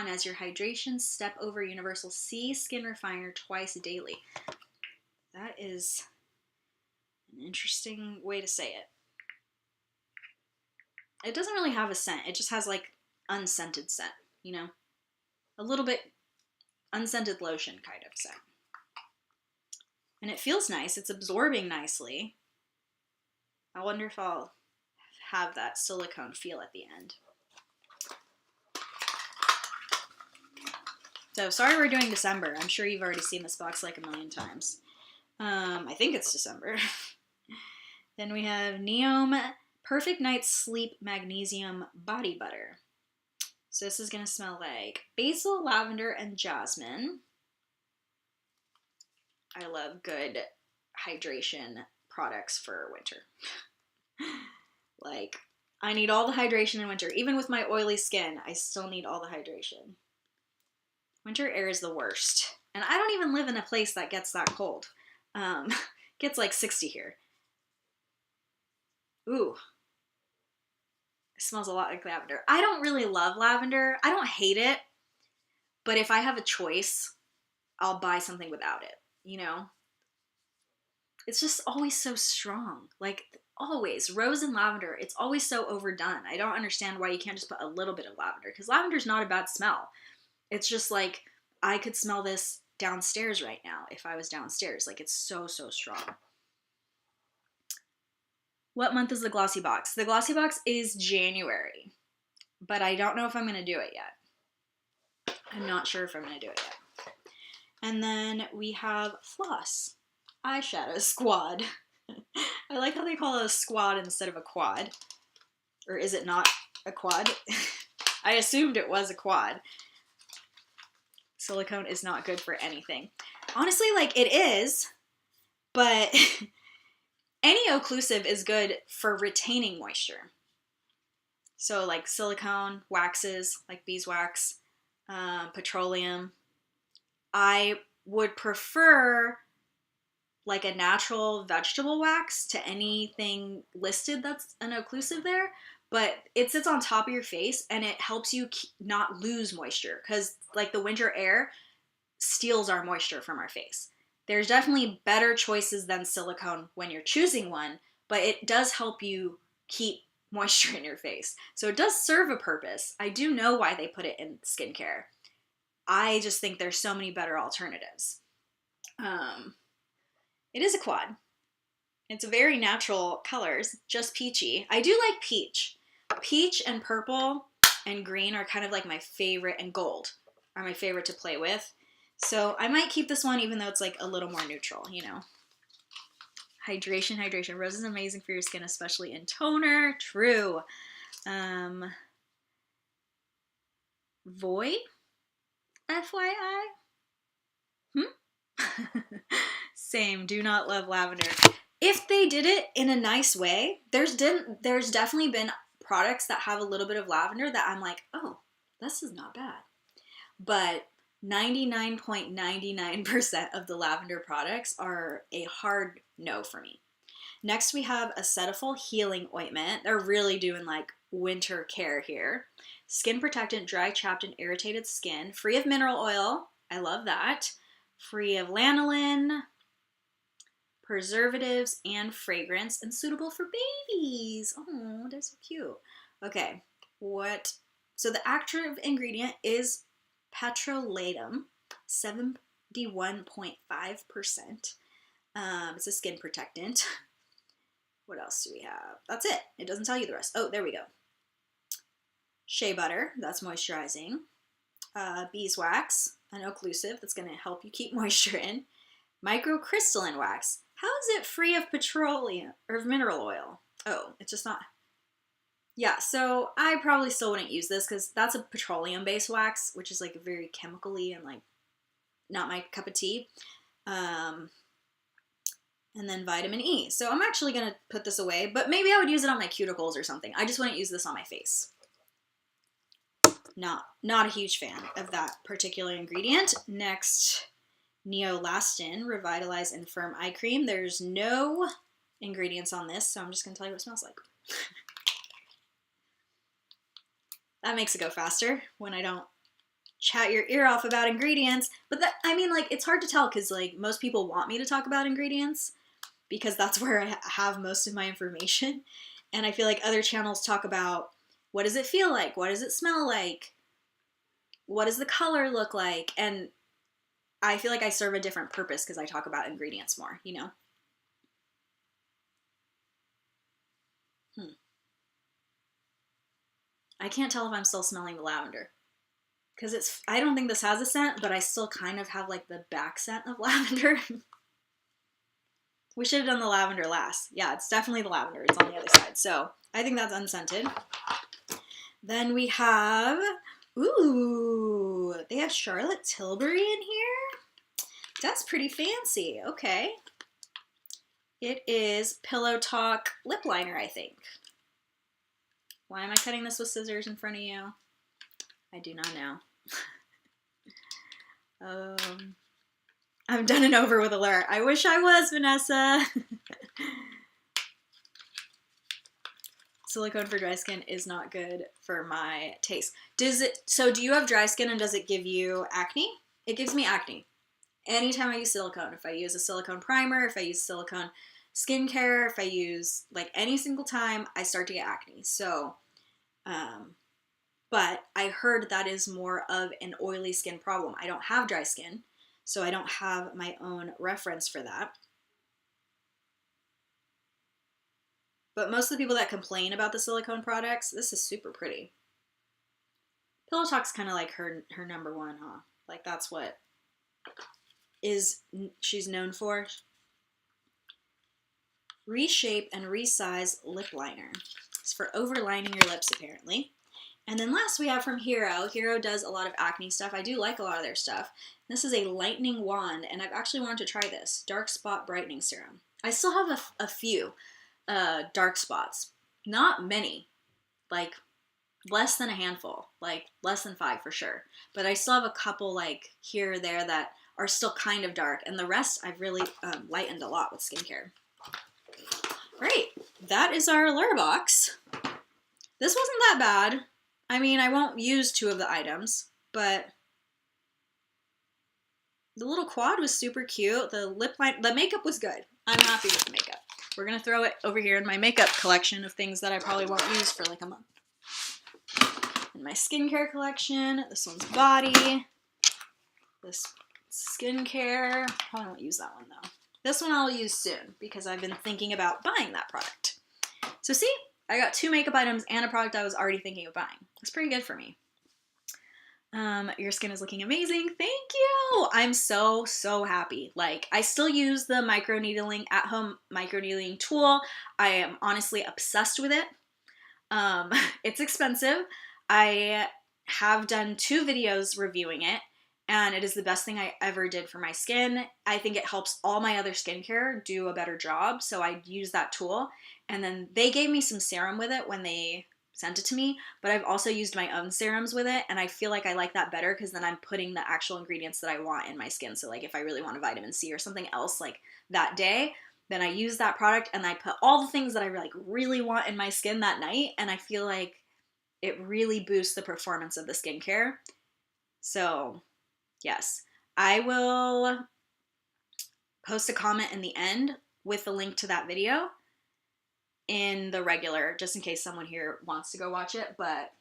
as your hydration step over Universal C Skin Refiner twice daily. That is an interesting way to say it. It doesn't really have a scent. It just has like unscented scent, you know? A little bit unscented lotion kind of scent. And it feels nice. It's absorbing nicely. I wonder if I'll have that silicone feel at the end. So sorry we're doing December. I'm sure you've already seen this box like a million times. I think it's December. Then we have Neom Perfect Night's Sleep Magnesium Body Butter. So this is going to smell like basil, lavender, and jasmine. I love good hydration products for winter. Like, I need all the hydration in winter. Even with my oily skin, I still need all the hydration. Winter air is the worst. And I don't even live in a place that gets that cold. Gets like 60 here. Ooh. It smells a lot like lavender. I don't really love lavender. I don't hate it. But if I have a choice, I'll buy something without it, you know? It's just always so strong. Like, always. Rose and lavender, it's always so overdone. I don't understand why you can't just put a little bit of lavender. Because lavender's not a bad smell. It's just like, I could smell this downstairs right now if I was downstairs. Like, it's so, so strong. What month is the Glossy Box? The Glossy Box is January. but I don't know if I'm going to do it yet. I'm not sure if I'm going to do it yet. And then we have Floss Eyeshadow Squad. I like how they call it a squad instead of a quad. Or is it not a quad? I assumed it was a quad. Silicone is not good for anything. Honestly, like, it is, but any occlusive is good for retaining moisture. So like silicone, waxes, like beeswax, petroleum. I would prefer like a natural vegetable wax to anything listed that's an occlusive there, but it sits on top of your face and it helps you not lose moisture, because like the winter air steals our moisture from our face. There's definitely better choices than silicone when you're choosing one, but it does help you keep moisture in your face. So it does serve a purpose. I do know why they put it in skincare. I just think there's so many better alternatives. It is a quad. It's very natural colors, just peachy. I do like peach. Peach and purple and green are kind of like my favorite, and gold are my favorite to play with. So I might keep this one even though it's like a little more neutral, you know. Hydration, hydration. Rose is amazing for your skin, especially in toner. True. Void? FYI? Same. Do not love lavender. If they did it in a nice way, there's definitely been products that have a little bit of lavender that I'm like, oh, this is not bad. But 99.99% of the lavender products are a hard no for me. Next, we have a Cetaphil Healing Ointment. They're really doing like winter care here. Skin protectant, dry, chapped, and irritated skin. Free of mineral oil. I love that. Free of lanolin, preservatives, and fragrance, and suitable for babies. Oh, they're so cute. Okay, so the active ingredient is petrolatum, 71.5%. It's a skin protectant. What else do we have? That's it. It doesn't tell you the rest. Oh, there we go. Shea butter, that's moisturizing. Beeswax, an occlusive that's going to help you keep moisture in. Microcrystalline wax. How is it free of petroleum or mineral oil? Oh, it's just not. Yeah, so I probably still wouldn't use this because that's a petroleum-based wax, which is like very chemically and like not my cup of tea. And then vitamin E. So I'm actually going to put this away, but maybe I would use it on my cuticles or something. I just wouldn't use this on my face. Not a huge fan of that particular ingredient. Next, Neolastin Revitalize and Firm Eye Cream. There's no ingredients on this, so I'm just going to tell you what it smells like. That makes it go faster when I don't chat your ear off about ingredients. But that, I mean, like, it's hard to tell because, like, most people want me to talk about ingredients because that's where I have most of my information. And I feel like other channels talk about what does it feel like? What does it smell like? What does the color look like? And I feel like I serve a different purpose because I talk about ingredients more, you know? I can't tell if I'm still smelling the lavender. Because I don't think this has a scent, but I still kind of have like the back scent of lavender. We should have done the lavender last. Yeah, it's definitely the lavender. It's on the other side. So I think that's unscented. Then we have, ooh, they have Charlotte Tilbury in here. That's pretty fancy. Okay. It is Pillow Talk lip liner, I think. Why am I cutting this with scissors in front of you? I do not know. I'm done and over with Allure. I wish I was, Vanessa. Silicone for dry skin is not good for my taste. So do you have dry skin and does it give you acne? It gives me acne. Anytime I use silicone, if I use a silicone primer, if I use silicone skincare, if I use like any single time, I start to get acne. So, but I heard that is more of an oily skin problem. I don't have dry skin, so I don't have my own reference for that. But most of the people that complain about the silicone products, this is super pretty. Pillow Talk's kind of like her number one, huh? Like that's what she's known for. Reshape and Resize Lip Liner. It's for overlining your lips, apparently. And then last we have from Hero. Hero does a lot of acne stuff. I do like a lot of their stuff. This is a lightning wand, and I've actually wanted to try this. Dark Spot Brightening Serum. I still have a few dark spots. Not many. Like, less than a handful. Like, less than 5 for sure. But I still have a couple, like, here or there that are still kind of dark. And the rest I've really lightened a lot with skincare. Great. That is our Allure box. This wasn't that bad. I mean, I won't use 2 of the items, but the little quad was super cute. The makeup was good. I'm happy with the makeup. We're going to throw it over here in my makeup collection of things that I probably won't use for like a month. In my skincare collection, this one's body. This skincare. Probably won't use that one though. This one I'll use soon because I've been thinking about buying that product. So see? I got 2 makeup items and a product I was already thinking of buying. That's pretty good for me. Your skin is looking amazing. Thank you. I'm so happy. Like, I still use the microneedling at-home microneedling tool. I am honestly obsessed with it. It's expensive. I have done 2 videos reviewing it, and it is the best thing I ever did for my skin. I think it helps all my other skincare do a better job, so I use that tool. And then they gave me some serum with it when they sent it to me, but I've also used my own serums with it, and I feel like I like that better because then I'm putting the actual ingredients that I want in my skin. So like if I really want a vitamin C or something else like that day, then I use that product and I put all the things that I like really want in my skin that night, and I feel like it really boosts the performance of the skincare. So yes, I will post a comment in the end with the link to that video in the regular, just in case someone here wants to go watch it. But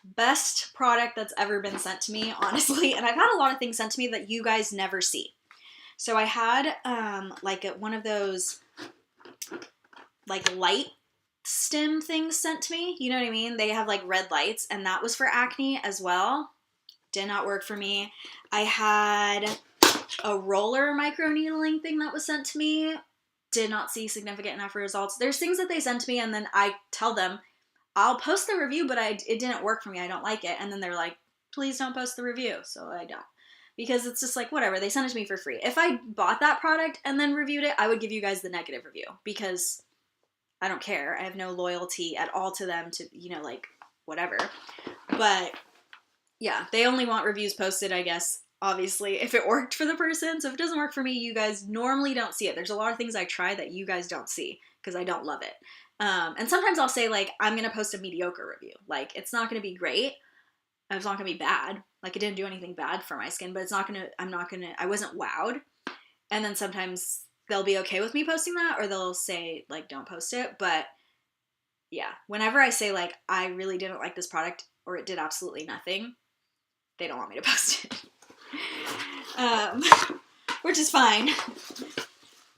best product that's ever been sent to me, honestly. And I've had a lot of things sent to me that you guys never see. So I had like one of those like light stem things sent to me. You know what I mean? They have like red lights, and that was for acne as well. Did not work for me. I had a roller microneedling thing that was sent to me. Did not see significant enough results. There's things that they send to me and then I tell them, I'll post the review, but it didn't work for me. I don't like it. And then they're like, please don't post the review. So I don't. Because it's just like, whatever. They send it to me for free. If I bought that product and then reviewed it, I would give you guys the negative review. Because I don't care. I have no loyalty at all to them to, you know, like, whatever. But yeah, they only want reviews posted, I guess, obviously, if it worked for the person. So if it doesn't work for me, you guys normally don't see it. There's a lot of things I try that you guys don't see because I don't love it. And sometimes I'll say, like, I'm going to post a mediocre review. Like, it's not going to be great. It's not going to be bad. Like, it didn't do anything bad for my skin, but it's not going to, I wasn't wowed. And then sometimes they'll be okay with me posting that, or they'll say, like, don't post it. But yeah, whenever I say, like, I really didn't like this product or it did absolutely nothing, they don't want me to post it. Which is fine.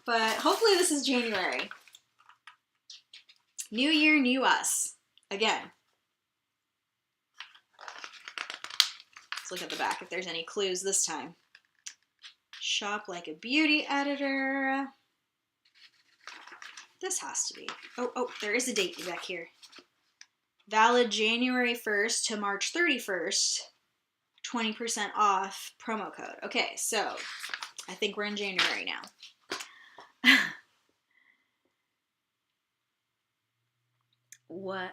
But hopefully this is January. New year, new us. Again. Let's look at the back if there's any clues this time. Shop like a beauty editor. This has to be. Oh, there is a date back here. Valid January 1st to March 31st. 20% off promo code. Okay, so I think we're in January now. What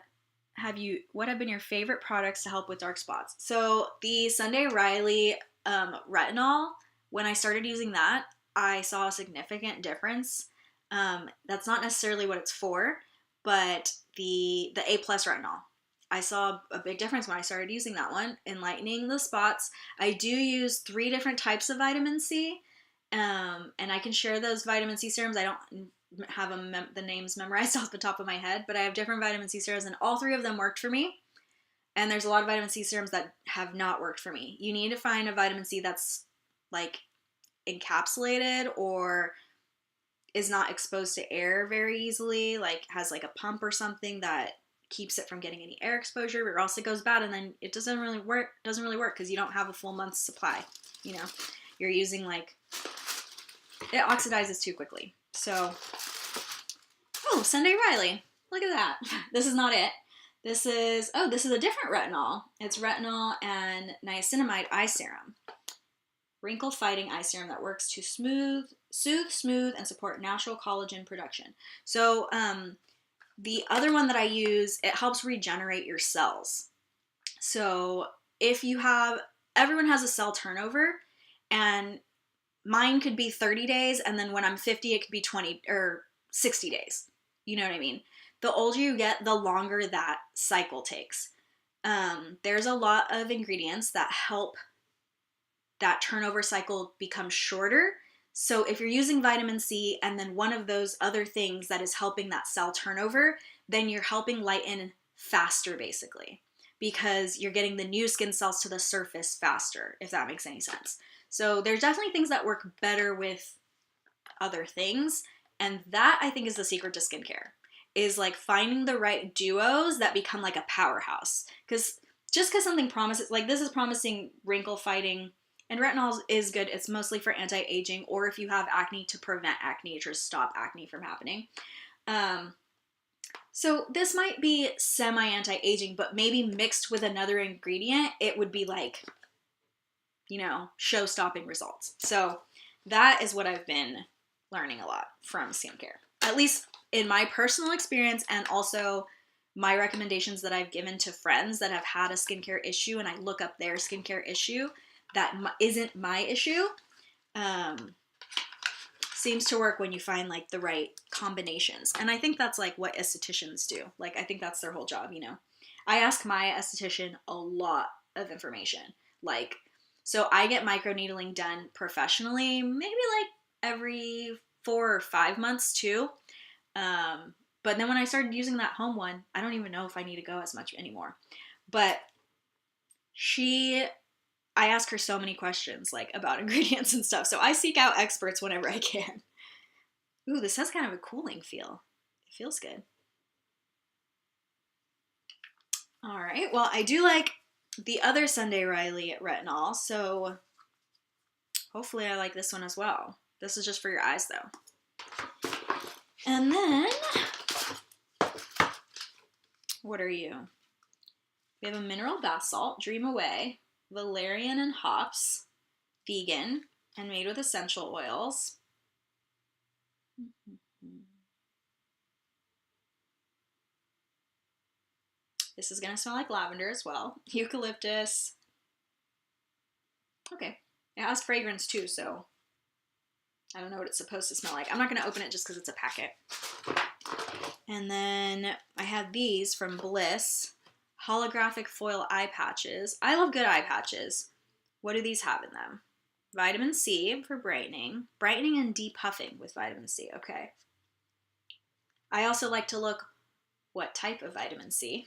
have been your favorite products to help with dark spots? So the Sunday Riley retinol, when I started using that, I saw a significant difference. That's not necessarily what it's for, but the A+ retinol. I saw a big difference when I started using that one, enlightening the spots. I do use 3 different types of vitamin C, and I can share those vitamin C serums. I don't have the names memorized off the top of my head, but I have different vitamin C serums, and all 3 of them worked for me. And there's a lot of vitamin C serums that have not worked for me. You need to find a vitamin C that's like encapsulated or is not exposed to air very easily, like has like a pump or something that keeps it from getting any air exposure, or else it goes bad and then it doesn't really work because you don't have a full month's supply. You know, you're using like, it oxidizes too quickly. So, oh, Sunday Riley. Look at that. This is not it. This is a different retinol. It's retinol and niacinamide eye serum. Wrinkle fighting eye serum that works to soothe, and support natural collagen production. So, the other one that I use, it helps regenerate your cells. So if you have, everyone has a cell turnover, and mine could be 30 days, and then when I'm 50, it could be 20 or 60 days. You know what I mean? The older you get, the longer that cycle takes. There's a lot of ingredients that help that turnover cycle become shorter. So if you're using vitamin C and then one of those other things that is helping that cell turnover, then you're helping lighten faster, basically, because you're getting the new skin cells to the surface faster, if that makes any sense. So there's definitely things that work better with other things, and that I think is the secret to skincare, is like finding the right duos that become like a powerhouse. Because just because something promises, like this is promising wrinkle fighting, and retinol is good. It's mostly for anti-aging, or if you have acne, to prevent acne or stop acne from happening. So this might be semi-anti-aging, but maybe mixed with another ingredient, it would be like, you know, show-stopping results. So that is what I've been learning a lot from skincare, at least in my personal experience, and also my recommendations that I've given to friends that have had a skincare issue, and I look up their skincare issue that isn't my issue. Seems to work when you find like the right combinations. And I think that's like what estheticians do. Like, I think that's their whole job, you know. I ask my esthetician a lot of information. Like, so I get microneedling done professionally, maybe like every 4 or 5 months too. But then when I started using that home one, I don't even know if I need to go as much anymore. But I ask her so many questions, like, about ingredients and stuff. So I seek out experts whenever I can. Ooh, this has kind of a cooling feel. It feels good. All right. Well, I do like the other Sunday Riley retinol, so hopefully I like this one as well. This is just for your eyes, though. And then, what are you? We have a mineral bath salt, Dream Away, valerian and hops, vegan, and made with essential oils. This is going to smell like lavender as well. Eucalyptus. Okay. It has fragrance too, so I don't know what it's supposed to smell like. I'm not going to open it just because it's a packet. And then I have these from Bliss. Holographic foil eye patches. I love good eye patches. What do these have in them? Vitamin C for brightening. Brightening and depuffing with vitamin C. Okay. I also like to look what type of vitamin C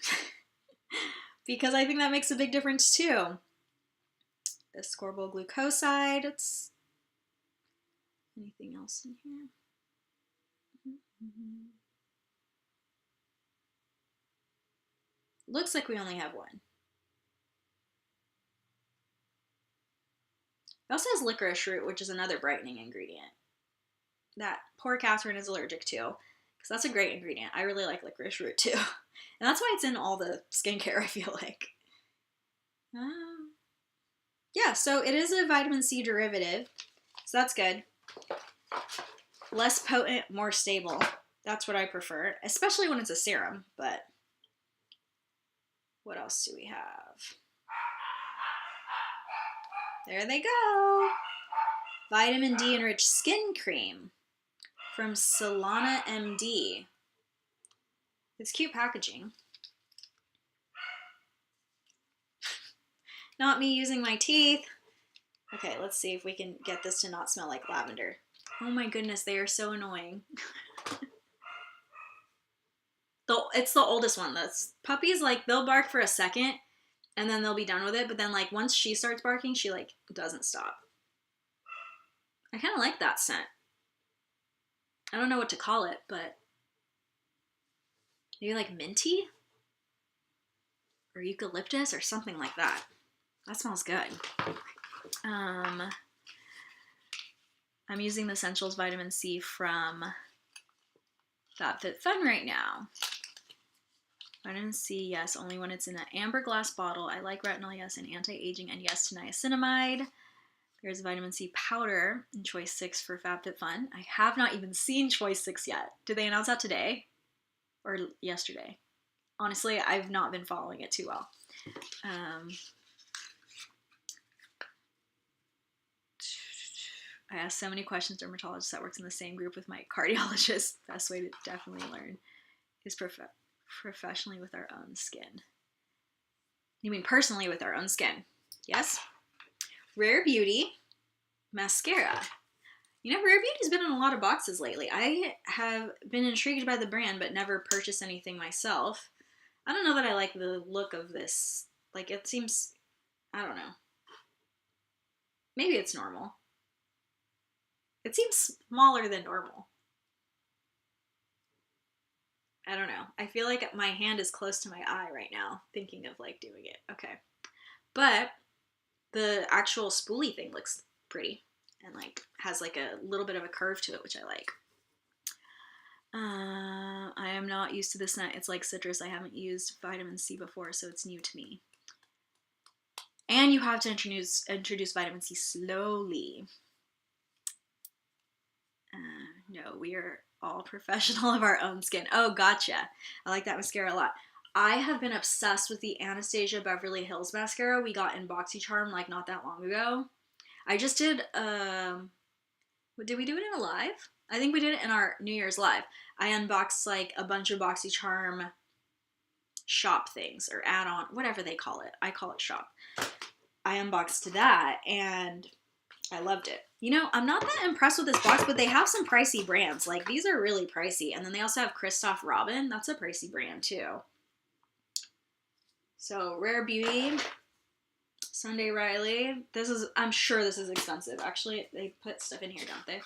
because I think that makes a big difference too. Ascorbyl glucoside. It's anything else in here? Looks like we only have one. It also has licorice root, which is another brightening ingredient that poor Catherine is allergic to, because that's a great ingredient. I really like licorice root too. And that's why it's in all the skincare, I feel like. Yeah, so it is a vitamin C derivative, so that's good. Less potent, more stable. That's what I prefer, especially when it's a serum, but what else do we have? There they go. Vitamin D enriched skin cream from Solana MD. It's cute packaging. Not me using my teeth. Okay, let's see if we can get this to not smell like lavender. Oh my goodness, they are so annoying. It's the oldest one. That's puppies, like, they'll bark for a second and then they'll be done with it, but then, like, once she starts barking, she, like, doesn't stop. I kind of like that scent. I don't know what to call it, but maybe like minty? or eucalyptus or something like that. That smells good. I'm using the Essentials Vitamin C from FabFitFun right now. Vitamin C, yes, only when it's in an amber glass bottle. I like retinol, yes, and anti-aging, and yes to niacinamide. There's vitamin C powder in Choice 6 for FabFitFun. I have not even seen Choice 6 yet. Did they announce that today or yesterday? Honestly, I've not been following it too well. I asked so many questions, dermatologist that works in the same group with my cardiologist. Best way to definitely learn is professionally with our own skin. You mean personally with our own skin? Yes. Rare Beauty mascara. You know, Rare Beauty's been in a lot of boxes lately. I have been intrigued by the brand, but never purchased anything myself. I don't know that I like the look of this. Like, it seems, I don't know. Maybe it's normal. It seems smaller than normal. I don't know. I feel like my hand is close to my eye right now, thinking of like doing it. Okay. But the actual spoolie thing looks pretty and like has like a little bit of a curve to it, which I like. I am not used to this scent. It's like citrus. I haven't used vitamin C before, so it's new to me. And you have to introduce vitamin C slowly. No, we are all professional of our own skin. Oh, gotcha. I like that mascara a lot. I have been obsessed with the Anastasia Beverly Hills mascara we got in BoxyCharm like not that long ago. I just did, did we do it in a live? I think we did it in our New Year's live. I unboxed like a bunch of BoxyCharm shop things or add-on, whatever they call it. I call it shop. I unboxed that and I loved it. You know, I'm not that impressed with this box, but they have some pricey brands. Like, these are really pricey. And then they also have Christoph Robin. That's a pricey brand, too. So, Rare Beauty, Sunday Riley. This is, I'm sure this is expensive. Actually, they put stuff in here, don't they?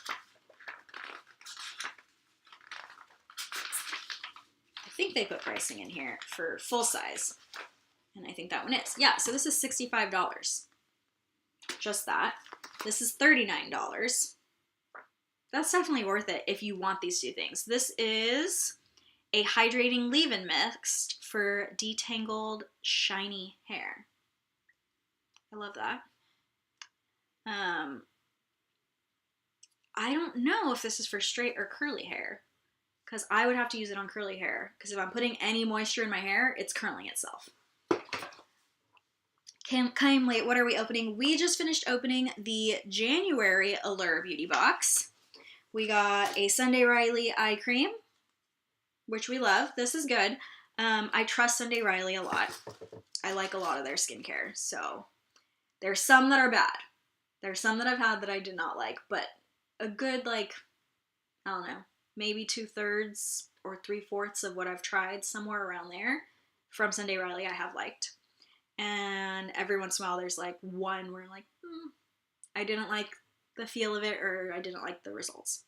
I think they put pricing in here for full size. And I think that one is. Yeah, so this is $65. Just that. This is $39. That's definitely worth it if you want these two things. This is a hydrating leave-in mix for detangled, shiny hair. I love that. I don't know if this is for straight or curly hair, because I would have to use it on curly hair, because if I'm putting any moisture in my hair, it's curling itself. Came late, what are we opening? We just finished opening the January Allure beauty box. We got a Sunday Riley eye cream, which we love. This is good. I trust Sunday Riley a lot. I like a lot of their skincare. So there's some that are bad. There's some that I've had that I did not like, but a good, like, I don't know, maybe 2/3 or 3/4 of what I've tried, somewhere around there, from Sunday Riley I have liked. And every once in a while there's like one where like, I didn't like the feel of it or I didn't like the results.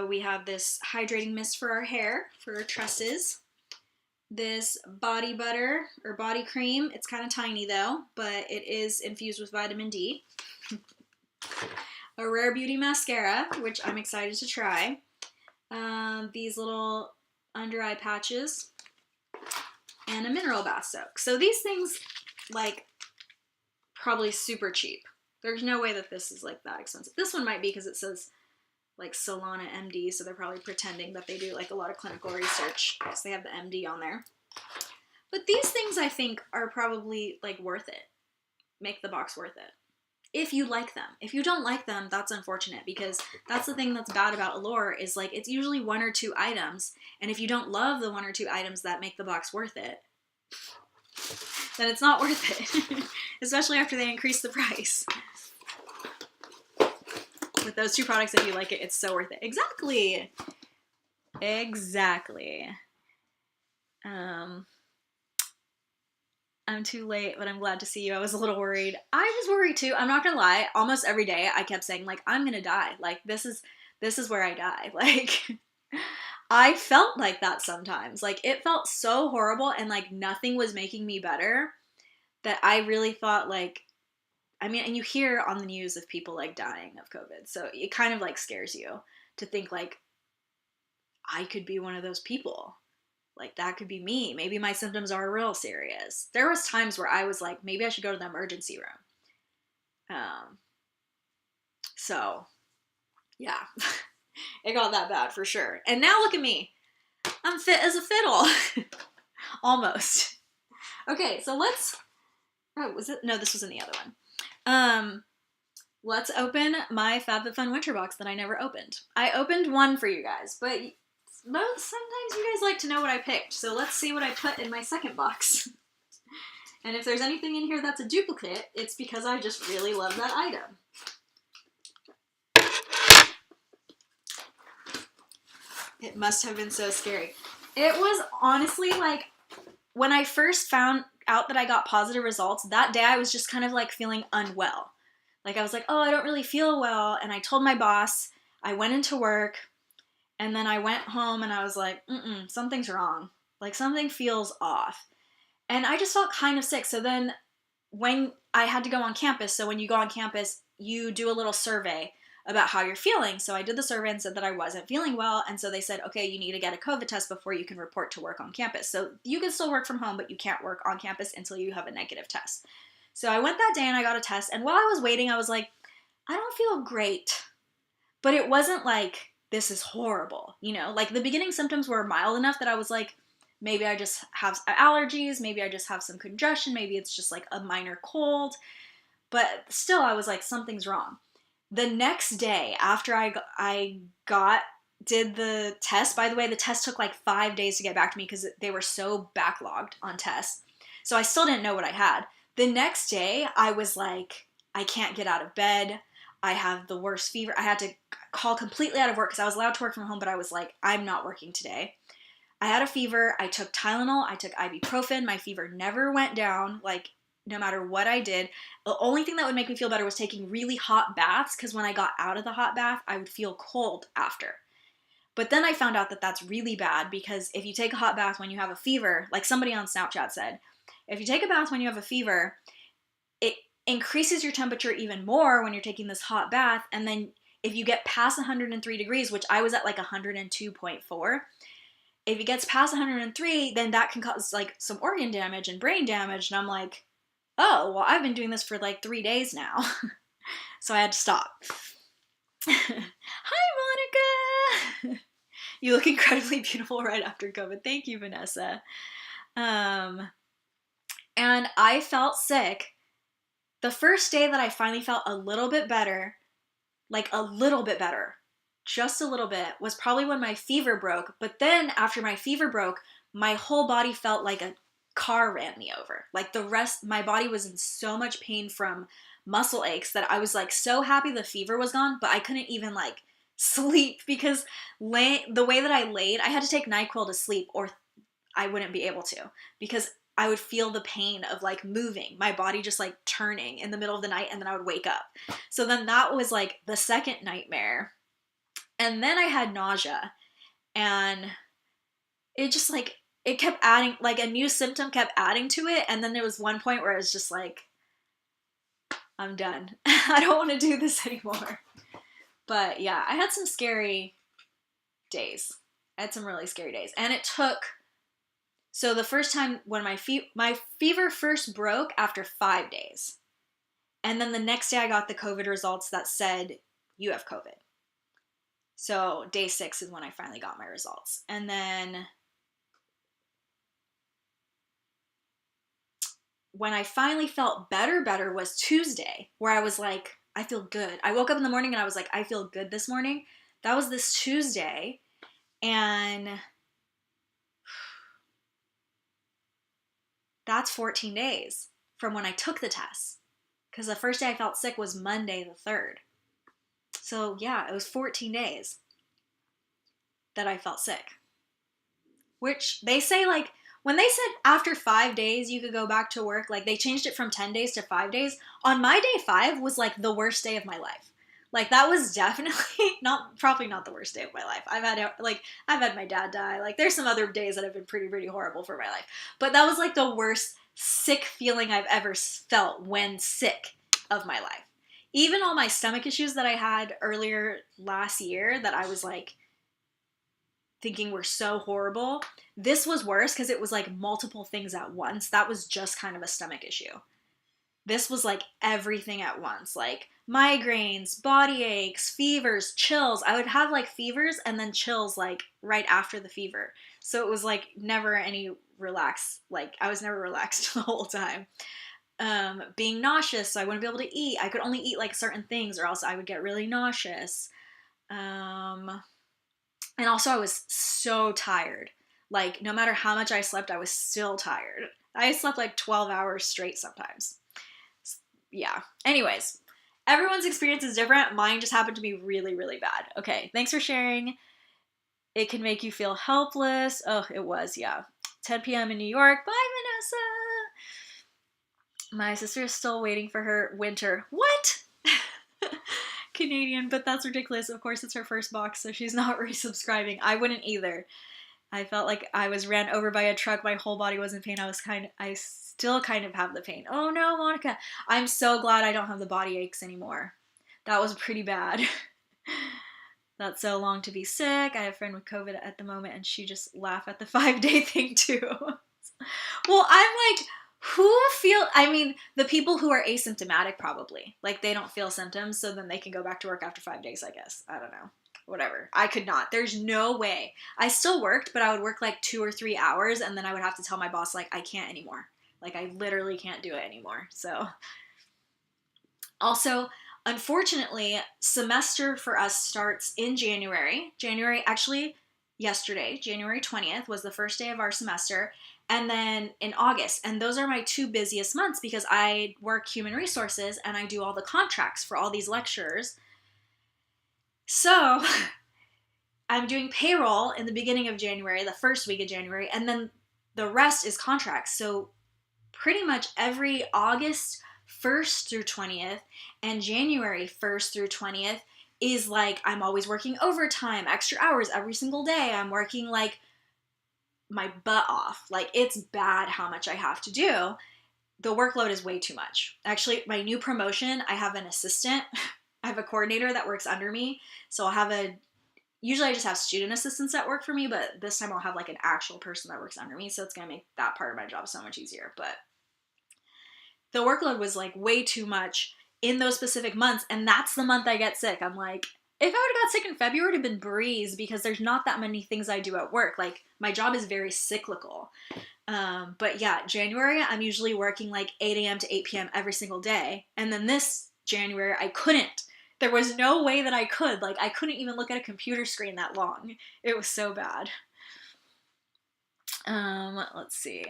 We have this hydrating mist for our hair, for our tresses. This body butter or body cream. It's kind of tiny though, but it is infused with vitamin D. A Rare Beauty mascara, which I'm excited to try. These little under eye patches. And a mineral bath soak. So these things, like, probably super cheap. There's no way that this is, like, that expensive. This one might be because it says, like, Solana MD, so they're probably pretending that they do, like, a lot of clinical research because they have the MD on there. But these things, I think, are probably, like, worth it. Make the box worth it. If you like them. If you don't like them, that's unfortunate because that's the thing that's bad about Allure is like it's usually 1 or 2 items, and if you don't love the 1 or 2 items that make the box worth it, then it's not worth it. Especially after they increase the price. With those 2 products, if you like it, it's so worth it. Exactly. Exactly. I'm too late, but I'm glad to see you. I was a little worried. I was worried too. I'm not gonna lie. Almost every day I kept saying like, I'm gonna die. Like this is where I die. Like I felt like that sometimes. Like, it felt so horrible and like nothing was making me better that I really thought like, I mean, and you hear on the news of people like dying of COVID. So it kind of like scares you to think like, I could be one of those people. Like, that could be me. Maybe my symptoms are real serious. There was times where I was like, maybe I should go to the emergency room. So yeah, it got that bad for sure. And now look at me. I'm fit as a fiddle. Almost. Okay, so let's, oh, was it? No, this was in the other one. Let's open my FabFitFun winter box that I never opened. I opened one for you guys, but sometimes you guys like to know what I picked. So let's see what I put in my second box. And if there's anything in here that's a duplicate, it's because I just really love that item. It must have been so scary. It was honestly like, when I first found out that I got positive results, that day I was just kind of like feeling unwell. Like, I was like, oh, I don't really feel well. And I told my boss, I went into work, and then I went home and I was like, something's wrong. Like, something feels off. And I just felt kind of sick. So then when I had to go on campus, so when you go on campus, you do a little survey about how you're feeling. So I did the survey and said that I wasn't feeling well. And so they said, okay, you need to get a COVID test before you can report to work on campus. So you can still work from home, but you can't work on campus until you have a negative test. So I went that day and I got a test. And while I was waiting, I was like, I don't feel great. But it wasn't like, this is horrible. You know, like the beginning symptoms were mild enough that I was like, maybe I just have allergies. Maybe I just have some congestion. Maybe it's just like a minor cold. But still, I was like, something's wrong. The next day after I did the test, by the way, the test took like 5 days to get back to me because they were so backlogged on tests. So I still didn't know what I had. The next day, I was like, I can't get out of bed. I have the worst fever. I had to call completely out of work because I was allowed to work from home, but I was like, I'm not working today. I had a fever. I took Tylenol. I took ibuprofen. My fever never went down, like, no matter what I did. The only thing that would make me feel better was taking really hot baths, because when I got out of the hot bath, I would feel cold after. But then I found out that that's really bad, because if you take a hot bath when you have a fever, like somebody on Snapchat said, if you take a bath when you have a fever, it increases your temperature even more when you're taking this hot bath. And then if you get past 103 degrees, which I was at like 102.4, if it gets past 103, then that can cause like some organ damage and brain damage. And I'm like, oh, well, I've been doing this for like 3 days now. So I had to stop. Hi, Monica! You look incredibly beautiful right after COVID. Thank you, Vanessa. And I felt sick. The first day that I finally felt a little bit better, like a little bit better, just a little bit, was probably when my fever broke. But then after my fever broke, my whole body felt like a car ran me over. Like the rest, my body was in so much pain from muscle aches that I was like so happy the fever was gone, but I couldn't even like sleep because the way that I laid, I had to take NyQuil to sleep or I wouldn't be able to, because I would feel the pain of like moving, my body just like turning in the middle of the night, and then I would wake up. So then that was like the second nightmare. And then I had nausea, and it just like, it kept adding, like a new symptom kept adding to it. And then there was one point where I was just like, I'm done. I don't want to do this anymore. But yeah, I had some scary days. I had some really scary days. And it took, so the first time when my fever first broke after 5 days. And then the next day I got the COVID results that said, you have COVID. So day 6 is when I finally got my results. And then when I finally felt better was Tuesday, where I was like, I feel good. I woke up in the morning and I was like, I feel good this morning. That was this Tuesday. And that's 14 days from when I took the test. Because the first day I felt sick was Monday the 3rd. So yeah, it was 14 days that I felt sick. Which they say, like, when they said after 5 days you could go back to work, like they changed it from 10 days to 5 days. On my day 5 was like the worst day of my life. Like, that was definitely probably not the worst day of my life. I've had my dad die. Like, there's some other days that have been pretty, pretty horrible for my life. But that was like the worst sick feeling I've ever felt when sick of my life. Even all my stomach issues that I had earlier last year that I was like thinking were so horrible, this was worse because it was like multiple things at once. That was just kind of a stomach issue. This was like everything at once, like migraines, body aches, fevers, chills. I would have like fevers and then chills like right after the fever. So it was like never any relax. Like I was never relaxed the whole time. Being nauseous, so I wouldn't be able to eat. I could only eat like certain things or else I would get really nauseous. And also I was so tired. Like no matter how much I slept, I was still tired. I slept like 12 hours straight sometimes. Yeah. Anyways, everyone's experience is different. Mine just happened to be really, really bad. Okay, thanks for sharing. It can make you feel helpless. Oh, it was, yeah. 10 p.m. in New York. Bye, Vanessa. My sister is still waiting for her winter. What? Canadian, but that's ridiculous. Of course, it's her first box, so she's not resubscribing. I wouldn't either. I felt like I was ran over by a truck. My whole body was in pain. I still kind of have the pain. Oh no, Monica. I'm so glad I don't have the body aches anymore. That was pretty bad. That's so long to be sick. I have a friend with COVID at the moment and she just laughed at the 5-day thing too. Well, I'm like, the people who are asymptomatic probably. Like they don't feel symptoms, so then they can go back to work after 5 days, I guess. I don't know. Whatever. I could not. There's no way. I still worked, but I would work like 2 or 3 hours and then I would have to tell my boss like I can't anymore. Like I literally can't do it anymore. So also, unfortunately, semester for us starts in January. Actually yesterday, January 20th was the first day of our semester, and then in August. And those are my 2 busiest months because I work human resources and I do all the contracts for all these lecturers. So I'm doing payroll in the beginning of January, the first week of January, and then the rest is contracts. So pretty much every August 1st through 20th and January 1st through 20th is like I'm always working overtime, extra hours every single day. I'm working like my butt off. Like it's bad how much I have to do. The workload is way too much. Actually, my new promotion, I have an assistant. I have a coordinator that works under me. So usually I just have student assistants that work for me, but this time I'll have like an actual person that works under me. So it's going to make that part of my job so much easier. But the workload was like way too much in those specific months. And that's the month I get sick. I'm like, if I would have got sick in February, it would have been breeze because there's not that many things I do at work. Like my job is very cyclical. But yeah, January, I'm usually working like 8 a.m. to 8 p.m. every single day. And then this January, I couldn't. There was no way that I could. Like, I couldn't even look at a computer screen that long. It was so bad. Let's see.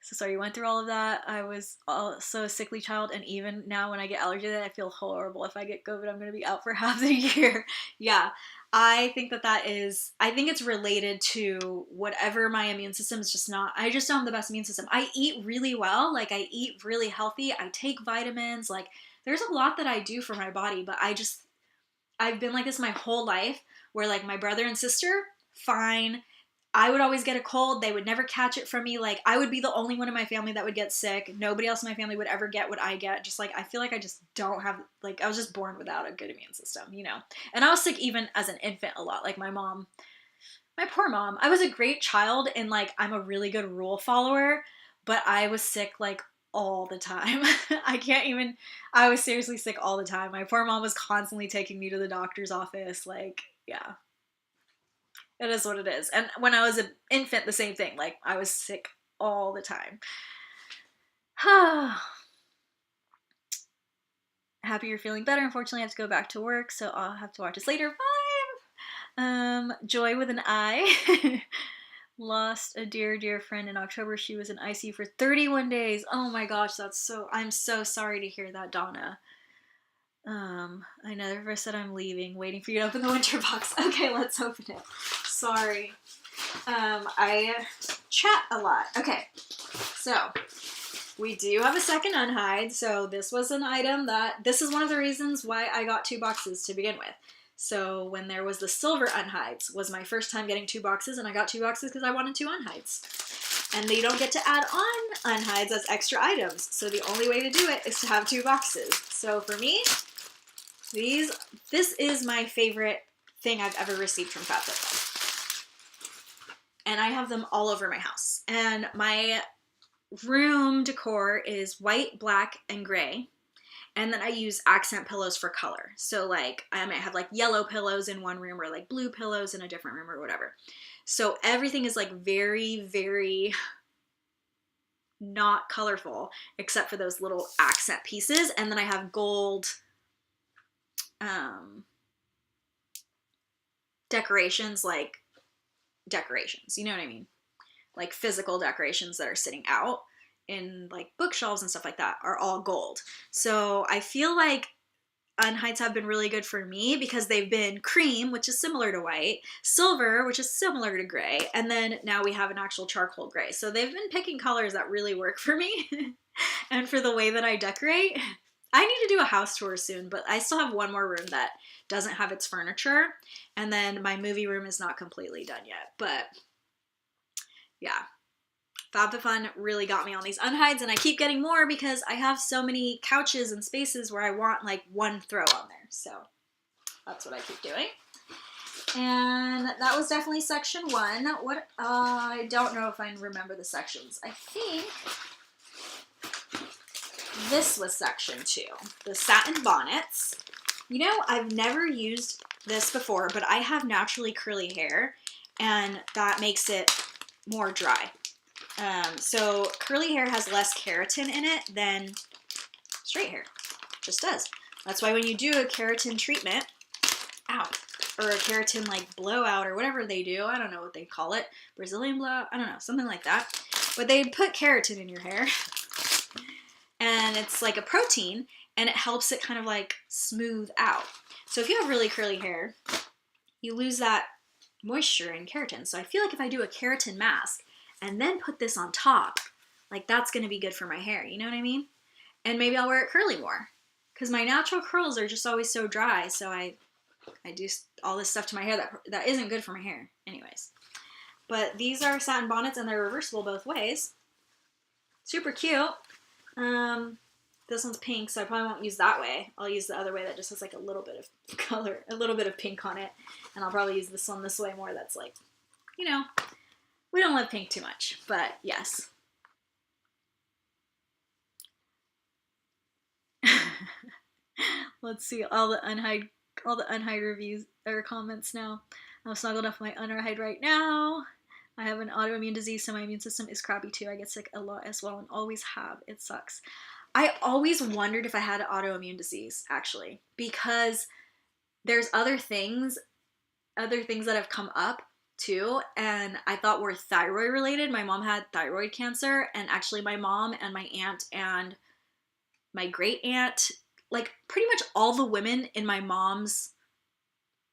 So sorry, you went through all of that. I was also a sickly child, and even now when I get allergy, I feel horrible. If I get COVID, I'm going to be out for half the year. Yeah, I think I think it's related to whatever my immune system is just not, I just don't have the best immune system. I eat really well. Like, I eat really healthy. I take vitamins. Like, there's a lot that I do for my body, but I've been like this my whole life where like my brother and sister, fine. I would always get a cold. They would never catch it from me. Like I would be the only one in my family that would get sick. Nobody else in my family would ever get what I get. Just like, I feel like I just don't have, like, I was just born without a good immune system, you know? And I was sick even as an infant a lot. Like my poor mom, I was a great child and like, I'm a really good rule follower, but I was sick like all the time. I was seriously sick all the time. My poor mom was constantly taking me to the doctor's office. Like, yeah, it is what it is. And when I was an infant, the same thing. Like, I was sick all the time. Happy you're feeling better. Unfortunately, I have to go back to work, so I'll have to watch this later. Bye! Joy with an I. Lost a dear, dear friend in October. She was in ICU for 31 days. Oh my gosh, I'm so sorry to hear that, Donna. I never said I'm leaving. Waiting for you to open the winter box. Okay, let's open it. Sorry. I chat a lot. Okay, so we do have a second unhide. So this was an item this is one of the reasons why I got 2 boxes to begin with. So when there was the silver unhides was my first time getting 2 boxes, and I got 2 boxes because I wanted 2 unhides. And they don't get to add on unhides as extra items. So the only way to do it is to have 2 boxes. So for me, this is my favorite thing I've ever received from FabFitFun. And I have them all over my house. And my room decor is white, black, and gray. And then I use accent pillows for color. So like I might have like yellow pillows in one room or like blue pillows in a different room or whatever. So everything is like very, very not colorful except for those little accent pieces. And then I have gold decorations, like decorations, you know what I mean? Like physical decorations that are sitting out in like bookshelves and stuff like that are all gold. So I feel like unhides have been really good for me because they've been cream, which is similar to white, silver, which is similar to gray, and then now we have an actual charcoal gray. So they've been picking colors that really work for me and for the way that I decorate. I need to do a house tour soon, but I still have one more room that doesn't have its furniture, and then my movie room is not completely done yet, but yeah. FabFitFun really got me on these unhides, and I keep getting more because I have so many couches and spaces where I want like one throw on there. So that's what I keep doing. And that was definitely section 1. What? I don't know if I remember the sections. I think this was section 2, the satin bonnets. You know, I've never used this before, but I have naturally curly hair, and that makes it more dry. So curly hair has less keratin in it than straight hair. Just does. That's why when you do a keratin treatment, or a keratin like blowout or whatever they do, I don't know what they call it, Brazilian blowout, I don't know, something like that. But they put keratin in your hair, and it's like a protein, and it helps it kind of like smooth out. So if you have really curly hair, you lose that moisture and keratin. So I feel like if I do a keratin mask and then put this on top, like that's going to be good for my hair. You know what I mean? And maybe I'll wear it curly more because my natural curls are just always so dry. So I do all this stuff to my hair that isn't good for my hair anyways. But these are satin bonnets, and they're reversible both ways. Super cute. This one's pink, so I probably won't use that way. I'll use the other way that just has like a little bit of color, a little bit of pink on it. And I'll probably use this one this way more. That's like, you know, we don't love pink too much, but yes. Let's see all the unhide reviews or comments now. I'm snuggled up with my unhide right now. I have an autoimmune disease, so my immune system is crappy too. I get sick a lot as well and always have. It sucks. I always wondered if I had an autoimmune disease, actually, because there's other things that have come up too, and I thought were thyroid related. My mom had thyroid cancer, and actually my mom and my aunt and my great aunt, like pretty much all the women in my mom's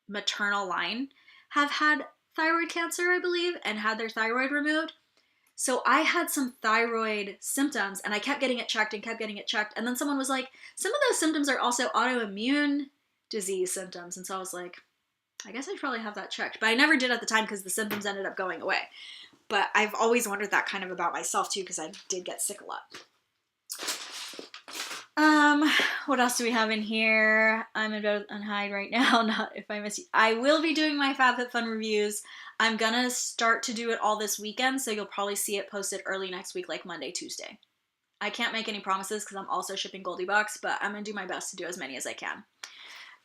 maternal line have had thyroid cancer, I believe, and had their thyroid removed. So I had some thyroid symptoms, and I kept getting it checked and kept getting it checked. And then someone was like, some of those symptoms are also autoimmune disease symptoms. And so I was like, I guess I should probably have that checked. But I never did at the time because the symptoms ended up going away. But I've always wondered that kind of about myself too, because I did get sick a lot. What else do we have in here? I'm in bed with unhide right now, not if I miss you. I will be doing my FabFitFun reviews. I'm gonna start to do it all this weekend, so you'll probably see it posted early next week, like Monday, Tuesday. I can't make any promises because I'm also shipping GoldieBox, but I'm gonna do my best to do as many as I can.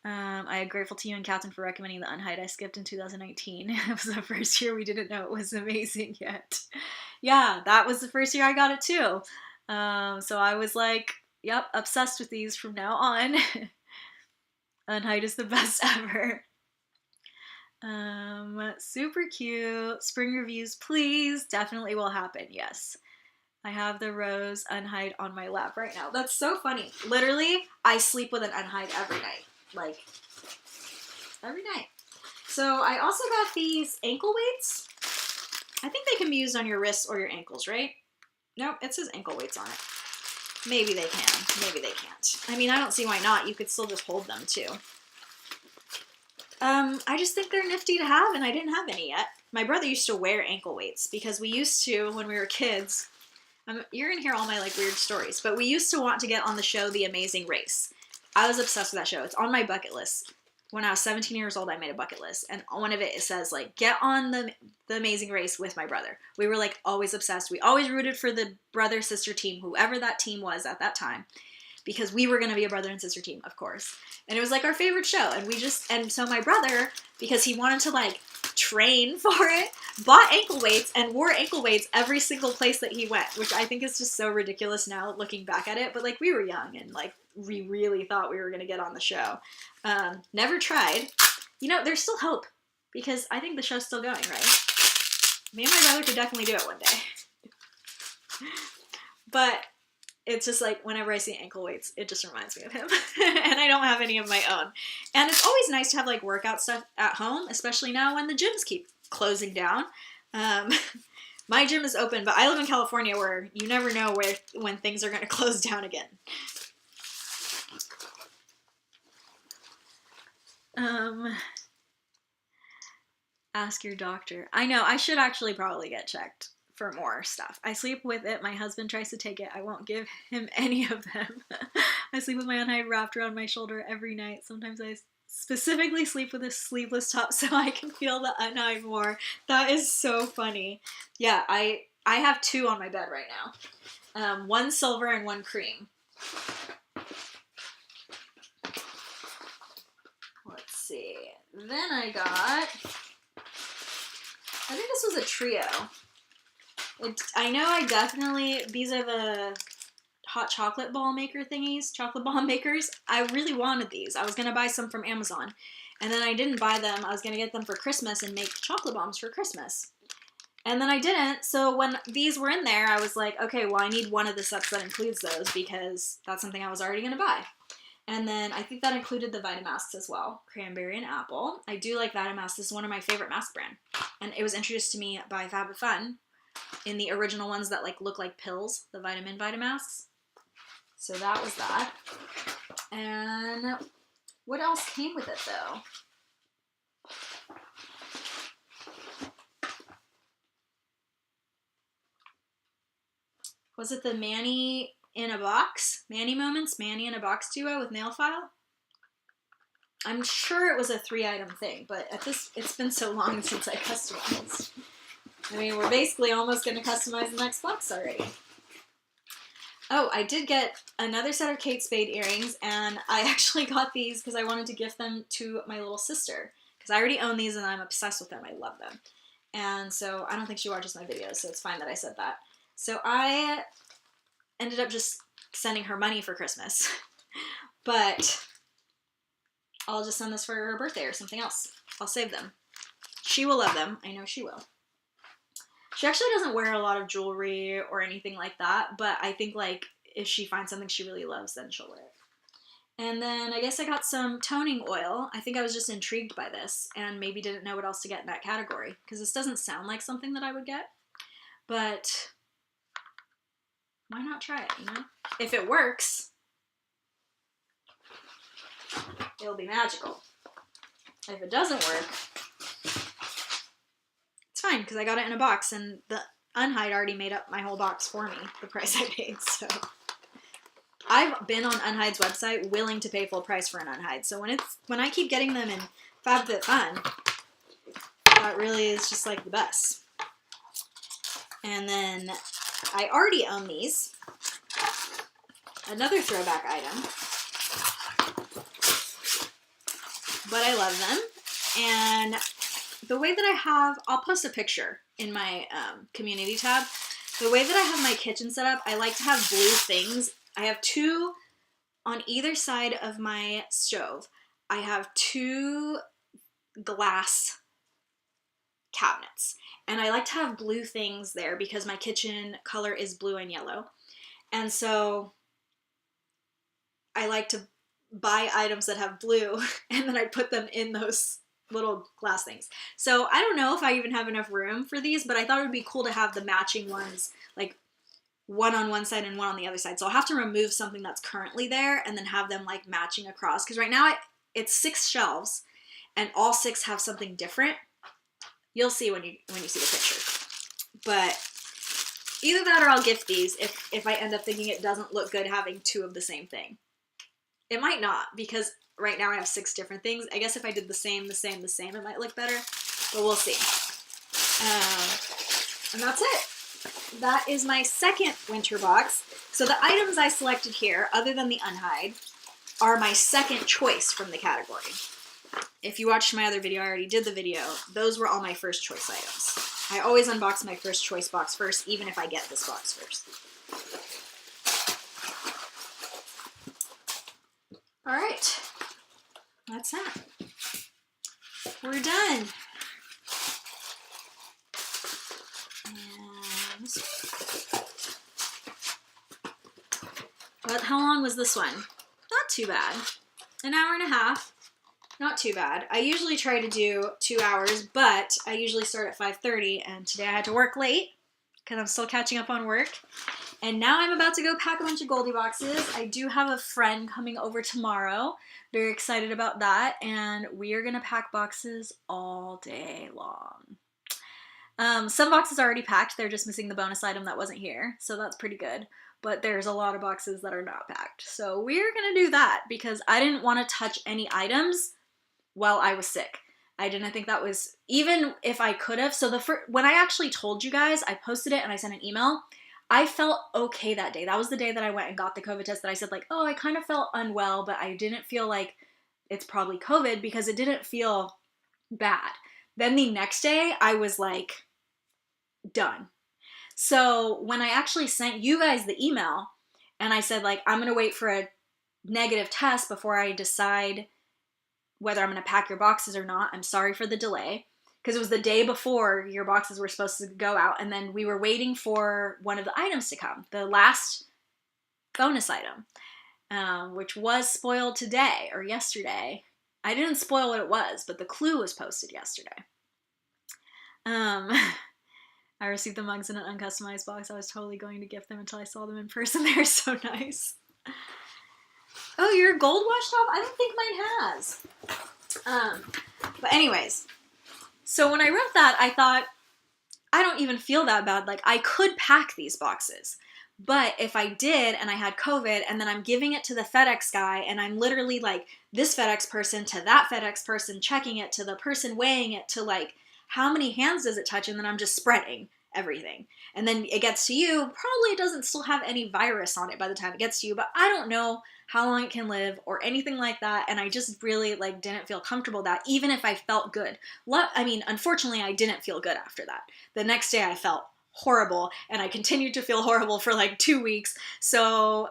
I am grateful to you and Captain for recommending the unhide I skipped in 2019. It was the first year we didn't know it was amazing yet. Yeah, that was the first year I got it too. So I was like, yep, obsessed with these from now on. Unhide is the best ever. Super cute. Spring reviews, please. Definitely will happen, yes. I have the rose unhide on my lap right now. That's so funny. Literally, I sleep with an unhide every night. Like, every night. So I also got these ankle weights. I think they can be used on your wrists or your ankles, right? Nope, it says ankle weights on it. Maybe they can. Maybe they can't. I mean, I don't see why not. You could still just hold them, too. I just think they're nifty to have, and I didn't have any yet. My brother used to wear ankle weights because we used to, when we were kids, you're going to hear all my, like, weird stories, but we used to want to get on the show The Amazing Race. I was obsessed with that show. It's on my bucket list. When I was 17 years old, I made a bucket list, and one of it says, like, get on the Amazing Race with my brother. We were, like, always obsessed. We always rooted for the brother-sister team, whoever that team was at that time, because we were going to be a brother and sister team, of course. And it was, like, our favorite show, and so my brother, because he wanted to, like, train for it, bought ankle weights and wore ankle weights every single place that he went, which I think is just so ridiculous now looking back at it, but, like, we were young, and, like, we really thought we were going to get on the show. Never tried. You know, there's still hope, because I think the show's still going, right? Me and my brother could definitely do it one day. But it's just like, whenever I see ankle weights, it just reminds me of him. And I don't have any of my own. And it's always nice to have, like, workout stuff at home, especially now when the gyms keep closing down. My gym is open, but I live in California, where you never know when things are going to close down again. Ask your doctor. I know, I should actually probably get checked for more stuff. I sleep with it. My husband tries to take it. I won't give him any of them. I sleep with my unhide wrapped around my shoulder every night. Sometimes I specifically sleep with a sleeveless top so I can feel the unhide more. That is so funny. Yeah, I have two on my bed right now. One silver and one cream. Let's see. Then I think this was a trio. I know these are the hot chocolate ball maker thingies, chocolate ball makers. I really wanted these. I was going to buy some from Amazon, and then I didn't buy them. I was going to get them for Christmas and make chocolate bombs for Christmas. And then I didn't, so when these were in there, I was like, okay, well, I need one of the sets that includes those, because that's something I was already going to buy. And then I think that included the Vitamasks as well, cranberry and apple. I do like Vitamasks. This is one of my favorite mask brand. And it was introduced to me by FabFitFun in the original ones that, like, look like pills, the vitamin Vitamasks. So that was that. And what else came with it, though? Was it the Manny in a Box? Manny Moments? Manny in a Box duo with nail file? I'm sure it was a 3-item thing, but it's been so long since I customized. I mean, we're basically almost going to customize the next box already. Oh, I did get another set of Kate Spade earrings, and I actually got these because I wanted to gift them to my little sister. Because I already own these and I'm obsessed with them. I love them. And so I don't think she watches my videos, so it's fine that I said that. So I ended up just sending her money for Christmas. But I'll just send this for her birthday or something else. I'll save them. She will love them. I know she will. She actually doesn't wear a lot of jewelry or anything like that, but I think, like, if she finds something she really loves, then she'll wear it. And then I guess I got some toning oil. I think I was just intrigued by this and maybe didn't know what else to get in that category, because this doesn't sound like something that I would get, but why not try it, you know? If it works, it'll be magical. If it doesn't work, it's fine, because I got it in a box, and the unhide already made up my whole box for me, the price I paid, so. I've been on Unhide's website willing to pay full price for an unhide, so when I keep getting them in FabFitFun, that really is just, like, the best. And then I already own these. Another throwback item. But I love them. And the way that I have, I'll post a picture in my community tab. The way that I have my kitchen set up, I like to have blue things. I have two on either side of my stove. I have two glass cabinets. And I like to have blue things there because my kitchen color is blue and yellow. And so I like to buy items that have blue and then I put them in those little glass things. So I don't know if I even have enough room for these, but I thought it would be cool to have the matching ones, like one on one side and one on the other side. So I'll have to remove something that's currently there and then have them like matching across. Because right now it's 6 shelves and all 6 have something different. You'll see when you see the picture. But either that or I'll gift these if I end up thinking it doesn't look good having 2 of the same thing. It might not, because right now I have 6 different things. I guess if I did the same, it might look better. But we'll see. And that's it. That is my second winter box. So the items I selected here, other than the unhide, are my second choice from the category. If you watched my other video, I already did the video. Those were all my first choice items. I always unbox my first choice box first, even if I get this box first. All right, that's that. We're done. And how long was this one? Not too bad. An hour and a half. Not too bad. I usually try to do 2 hours, but I usually start at 5:30, and today I had to work late because I'm still catching up on work. And now I'm about to go pack a bunch of Goldie boxes. I do have a friend coming over tomorrow. Very excited about that. And we are going to pack boxes all day long. Some boxes are already packed. They're just missing the bonus item that wasn't here. So that's pretty good. But there's a lot of boxes that are not packed. So we're going to do that because I didn't want to touch any items while I was sick. I didn't think that was, even if I could have. So when I actually told you guys, I posted it and I sent an email. I felt okay that day. That was the day that I went and got the COVID test that I said like, oh, I kind of felt unwell, but I didn't feel like it's probably COVID because it didn't feel bad. Then the next day I was like, done. So when I actually sent you guys the email and I said like, I'm going to wait for a negative test before I decide whether I'm going to pack your boxes or not. I'm sorry for the delay. Because it was the day before your boxes were supposed to go out, and then we were waiting for one of the items to come, the last bonus item, which was spoiled today or yesterday. I didn't spoil what it was, but the clue was posted yesterday. I received the mugs in an uncustomized box. I was totally going to gift them until I saw them in person. They're so nice. Oh, your gold wash top? I don't think mine has. But anyways. So when I wrote that, I thought, I don't even feel that bad. Like, I could pack these boxes. But if I did and I had COVID and then I'm giving it to the FedEx guy and I'm literally like this FedEx person to that FedEx person, checking it to the person weighing it to like, how many hands does it touch? And then I'm just spreading everything. And then it gets to you. Probably it doesn't still have any virus on it by the time it gets to you, but I don't know how long it can live or anything like that. And I just really like didn't feel comfortable that even if I felt good. I mean, unfortunately I didn't feel good after that. The next day I felt horrible and I continued to feel horrible for like 2 weeks. So,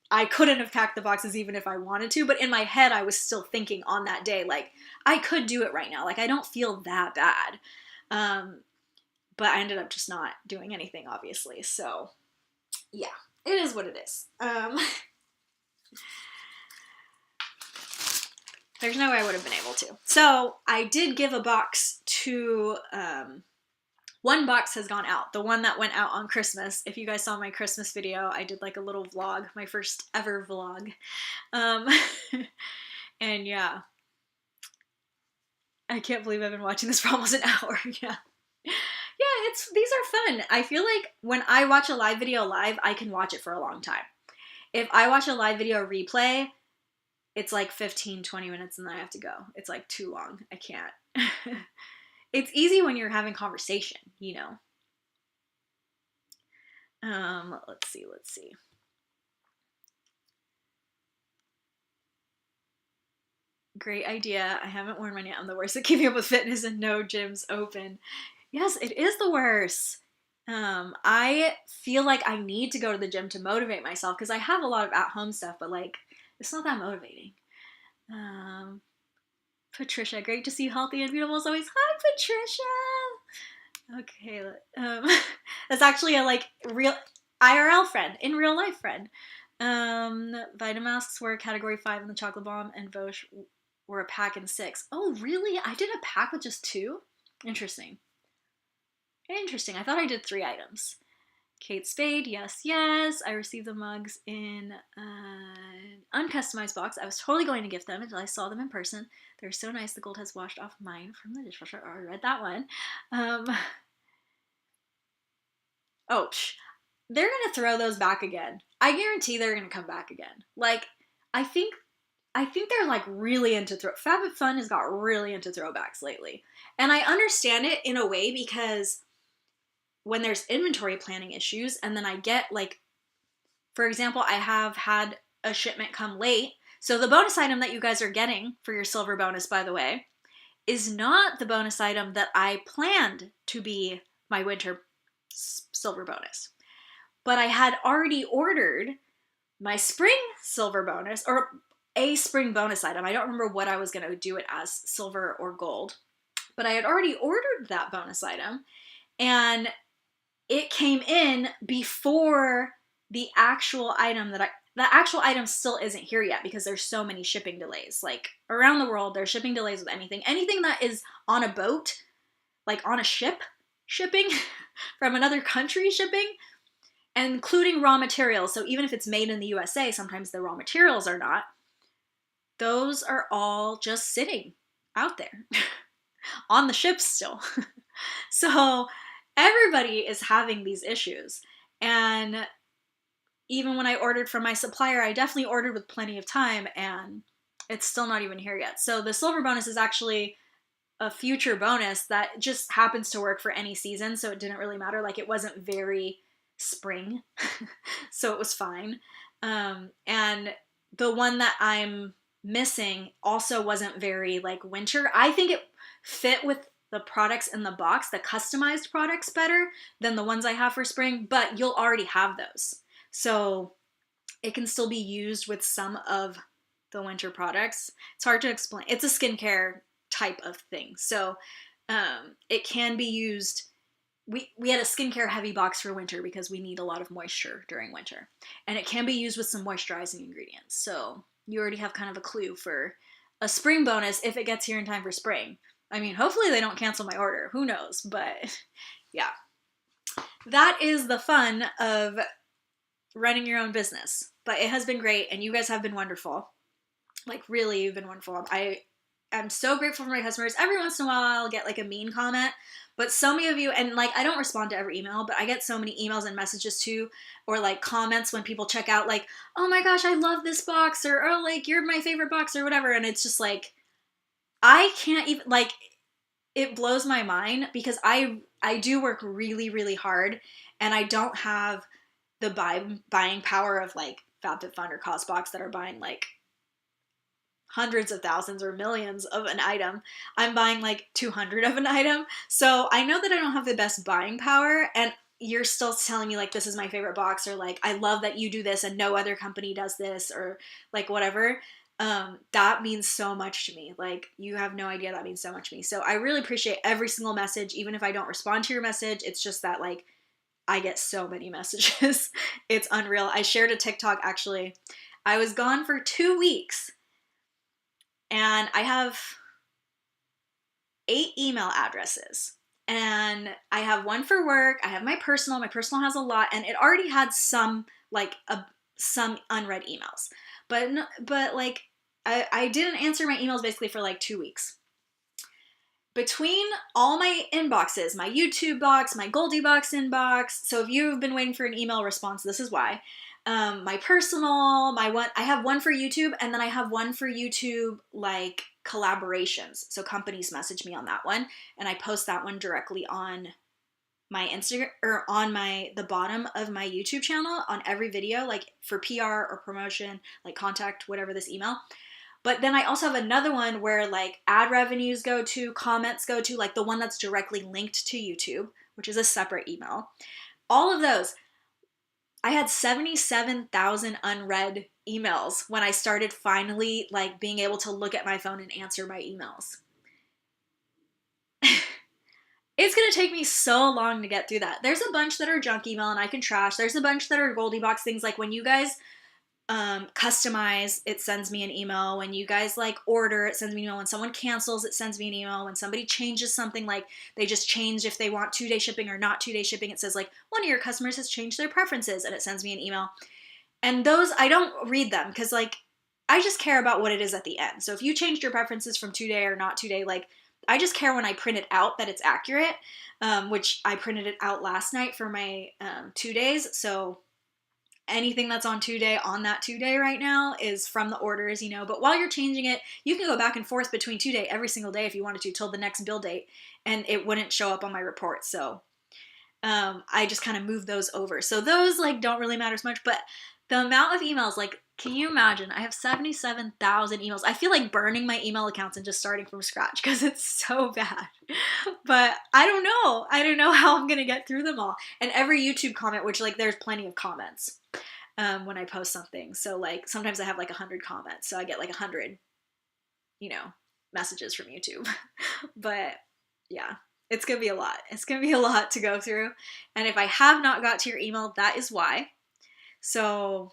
I couldn't have packed the boxes even if I wanted to, but in my head I was still thinking on that day, like I could do it right now. Like I don't feel that bad. But I ended up just not doing anything, obviously. So, yeah, it is what it is. There's no way I would have been able to. So, I did give a box to, one box has gone out. The one that went out on Christmas. If you guys saw my Christmas video, I did like a little vlog, my first ever vlog. And yeah. I can't believe I've been watching this for almost an hour. Yeah. Yeah, these are fun. I feel like when I watch a live video live, I can watch it for a long time. If I watch a live video replay, it's like 15, 20 minutes and then I have to go. It's like too long. I can't. It's easy when you're having conversation, you know. Let's see. Great idea. I haven't worn mine yet. I'm the worst at keeping up with fitness and no gyms open. Yes, it is the worst. I feel like I need to go to the gym to motivate myself because I have a lot of at-home stuff, but like, it's not that motivating. Patricia, great to see you healthy and beautiful as always. Hi, Patricia! Okay, that's actually a like real IRL friend, in real life friend. Vitamasks were a category 5 in the chocolate bomb and Vosh were a pack in 6. Oh, really? I did a pack with just 2? Interesting. I thought I did 3 items. Kate Spade, yes, yes. I received the mugs in an uncustomized box. I was totally going to gift them until I saw them in person. They're so nice. The gold has washed off mine from the dishwasher. I already read that one. Oh, they're gonna throw those back again. I guarantee they're gonna come back again. Like, I think they're like really into FabFitFun has got really into throwbacks lately. And I understand it in a way because when there's inventory planning issues and then I get like, for example, I have had a shipment come late. So the bonus item that you guys are getting for your silver bonus, by the way, is not the bonus item that I planned to be my winter silver bonus. But I had already ordered my spring silver bonus, or a spring bonus item. I don't remember what I was going to do it as, silver or gold. But I had already ordered that bonus item, and it came in before the actual item the actual item still isn't here yet because there's so many shipping delays. Like, around the world, there's shipping delays with anything. Anything that is on a boat, like on a ship shipping, from another country shipping, including raw materials. So even if it's made in the USA, sometimes the raw materials are not. Those are all just sitting out there on the ship still. So everybody is having these issues. And even when I ordered from my supplier, I definitely ordered with plenty of time, and it's still not even here yet. So the silver bonus is actually a future bonus that just happens to work for any season, so it didn't really matter. Like, it wasn't very spring, so it was fine. And the one that I'm missing also wasn't very like winter. I think it fit with the products in the box, the customized products, better than the ones I have for spring, but you'll already have those. So it can still be used with some of the winter products. It's hard to explain. It's a skincare type of thing. So it can be used. We had a skincare heavy box for winter because we need a lot of moisture during winter. And it can be used with some moisturizing ingredients. So you already have kind of a clue for a spring bonus if it gets here in time for spring. I mean, hopefully they don't cancel my order. Who knows? But yeah. That is the fun of running your own business. But it has been great, and you guys have been wonderful. Like, really, you've been wonderful. I'm so grateful for my customers. Every once in a while, I'll get like a mean comment, but so many of you, and like, I don't respond to every email, but I get so many emails and messages too, or like comments when people check out, like, oh my gosh, I love this box, or oh, like, you're my favorite box, or whatever. And it's just like, I can't even, like, it blows my mind because I do work really, really hard, and I don't have the buying power of like FabFitFun or CosBox that are buying like hundreds of thousands or millions of an item. I'm buying like 200 of an item. So I know that I don't have the best buying power, and you're still telling me like, this is my favorite box, or like, I love that you do this and no other company does this, or like whatever. That means so much to me. Like, you have no idea, that means so much to me. So I really appreciate every single message, even if I don't respond to your message. It's just that like, I get so many messages. It's unreal. I shared a TikTok, actually. I was gone for 2 weeks, and I have 8 email addresses. And I have one for work. I have my personal. My personal has a lot, and it already had some like some unread emails. But like, I didn't answer my emails basically for like 2 weeks. Between all my inboxes, my YouTube box, my GoldieBox inbox, so if you've been waiting for an email response, this is why. My personal, I have one for YouTube, and then I have one for YouTube like collaborations. So companies message me on that one, and I post that one directly on my Instagram, or on the bottom of my YouTube channel on every video, like for PR or promotion, like contact whatever this email. But then I also have another one where like ad revenues go to, comments go to, like the one that's directly linked to YouTube, which is a separate email. All of those. I had 77,000 unread emails when I started finally like being able to look at my phone and answer my emails. It's going to take me so long to get through that. There's a bunch that are junk email and I can trash. There's a bunch that are GoldieBox things. Like, when you guys customize, it sends me an email. When you guys like order, it sends me an email. When someone cancels, it sends me an email. When somebody changes something, like they just change if they want 2-day shipping or not 2-day shipping, it says like one of your customers has changed their preferences, and it sends me an email. And those, I don't read them because like I just care about what it is at the end. So if you changed your preferences from 2-day or not 2-day, like I just care when I print it out that it's accurate, which I printed it out last night for my 2 days. So anything that's on 2-day on that 2-day right now is from the orders, you know. But while you're changing it, you can go back and forth between 2-day every single day if you wanted to till the next bill date, and it wouldn't show up on my report. So I just kind of move those over. So those like don't really matter as much, but the amount of emails, like, can you imagine? I have 77,000 emails. I feel like burning my email accounts and just starting from scratch because it's so bad. But I don't know. I don't know how I'm going to get through them all. And every YouTube comment, which like there's plenty of comments when I post something. So like sometimes I have like 100 comments. So I get like 100, you know, messages from YouTube. But yeah, it's going to be a lot. It's going to be a lot to go through. And if I have not got to your email, that is why. So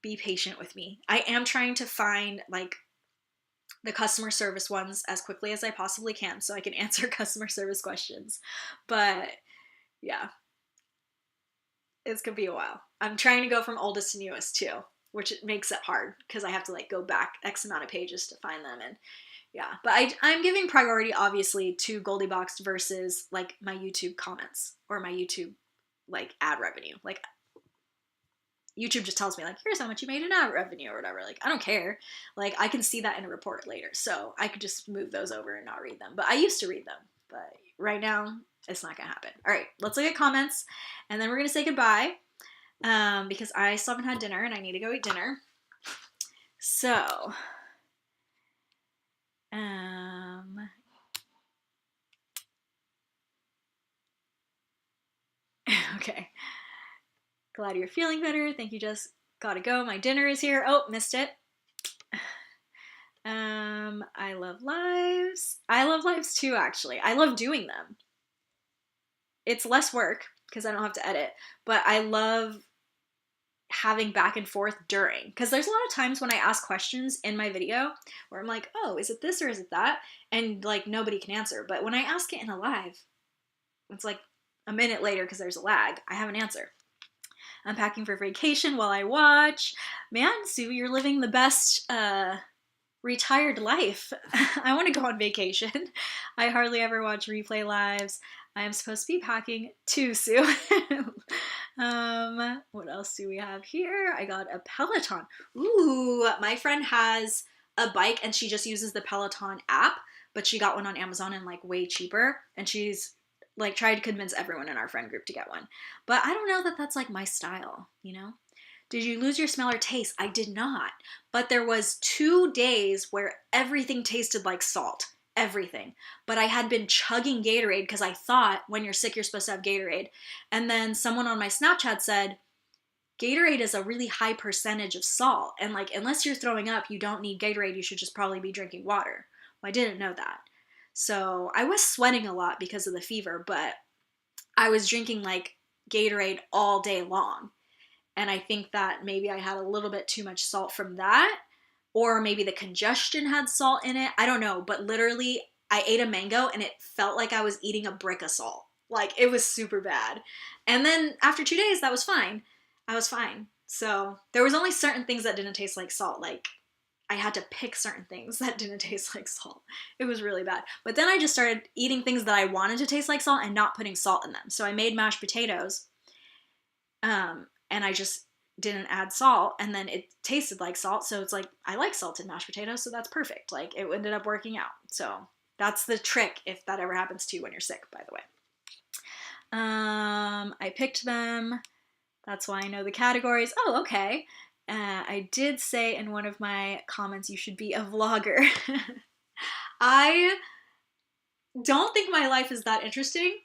be patient with me. I am trying to find like the customer service ones as quickly as I possibly can so I can answer customer service questions. But yeah, it's gonna be a while. I'm trying to go from oldest to newest too, which makes it hard because I have to like go back X amount of pages to find them. And yeah, but I'm giving priority obviously to GoldieBox versus like my YouTube comments or my YouTube like ad revenue. Like YouTube just tells me like, here's how much you made in ad revenue or whatever. Like, I don't care. Like, I can see that in a report later. So I could just move those over and not read them. But I used to read them. But right now, it's not going to happen. All right, let's look at comments. And then we're going to say goodbye because I still haven't had dinner and I need to go eat dinner. So, okay. Glad you're feeling better. Thank you, Jess. Gotta go. My dinner is here. Oh, missed it. I love lives. I love lives too, actually. I love doing them. It's less work because I don't have to edit, but I love having back and forth during, because there's a lot of times when I ask questions in my video where I'm like, oh, is it this or is it that? And like nobody can answer. But when I ask it in a live, it's like a minute later because there's a lag. I have an answer. I'm packing for vacation while I watch. Man, Sue, you're living the best retired life. I want to go on vacation. I hardly ever watch replay lives. I am supposed to be packing too, Sue. What else do we have here? I got a Peloton. Ooh, my friend has a bike and she just uses the Peloton app, but she got one on Amazon and like way cheaper. And she's like tried to convince everyone in our friend group to get one. But I don't know that that's like my style, you know? Did you lose your smell or taste? I did not. But there was 2 days where everything tasted like salt. Everything. But I had been chugging Gatorade because I thought when you're sick, you're supposed to have Gatorade. And then someone on my Snapchat said, Gatorade is a really high percentage of salt. And like, unless you're throwing up, you don't need Gatorade. You should just probably be drinking water. Well, I didn't know that. So I was sweating a lot because of the fever, but I was drinking like Gatorade all day long. And I think that maybe I had a little bit too much salt from that, or maybe the congestion had salt in it. I don't know, but literally I ate a mango and it felt like I was eating a brick of salt. Like it was super bad. And then after 2 days, that was fine. I was fine. So there was only certain things that didn't taste like salt. Like I had to pick certain things that didn't taste like salt. It was really bad. But then I just started eating things that I wanted to taste like salt and not putting salt in them. So I made mashed potatoes. And I just didn't add salt, and then it tasted like salt, so it's like, I like salted mashed potatoes, so that's perfect. Like, it ended up working out. So that's the trick if that ever happens to you when you're sick, by the way. I picked them. That's why I know the categories. Oh, okay. I did say in one of my comments you should be a vlogger. I don't think my life is that interesting,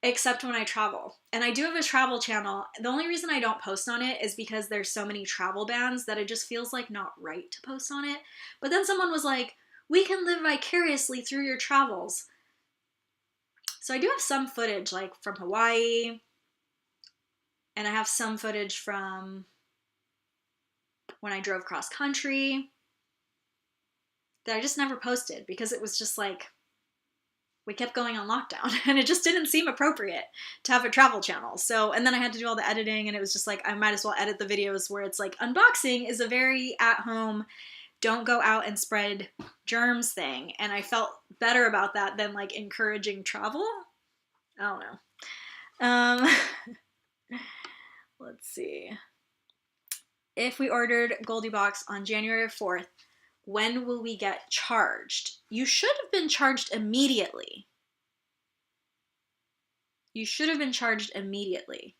except when I travel. And I do have a travel channel. The only reason I don't post on it is because there's so many travel bans that it just feels like not right to post on it. But then someone was like, we can live vicariously through your travels. So I do have some footage like from Hawaii, and I have some footage from when I drove cross country that I just never posted because it was just like, we kept going on lockdown and it just didn't seem appropriate to have a travel channel. So, and then I had to do all the editing and it was just like, I might as well edit the videos where it's like, unboxing is a very at home, don't go out and spread germs thing. And I felt better about that than like encouraging travel. I don't know. Let's see. If we ordered GoldieBox on January 4th, when will we get charged? You should have been charged immediately. You should have been charged immediately.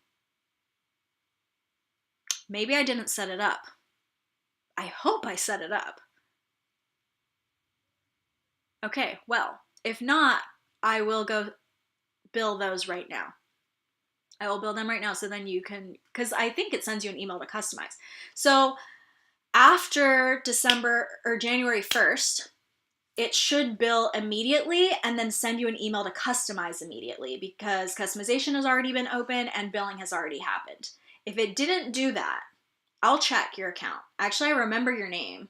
Maybe I didn't set it up. I hope I set it up. Okay, well, if not, I will go bill those right now. I will bill them right now so then you can, because I think it sends you an email to customize. So after December or January 1st, it should bill immediately and then send you an email to customize immediately because customization has already been open and billing has already happened. If it didn't do that, I'll check your account. Actually, I remember your name.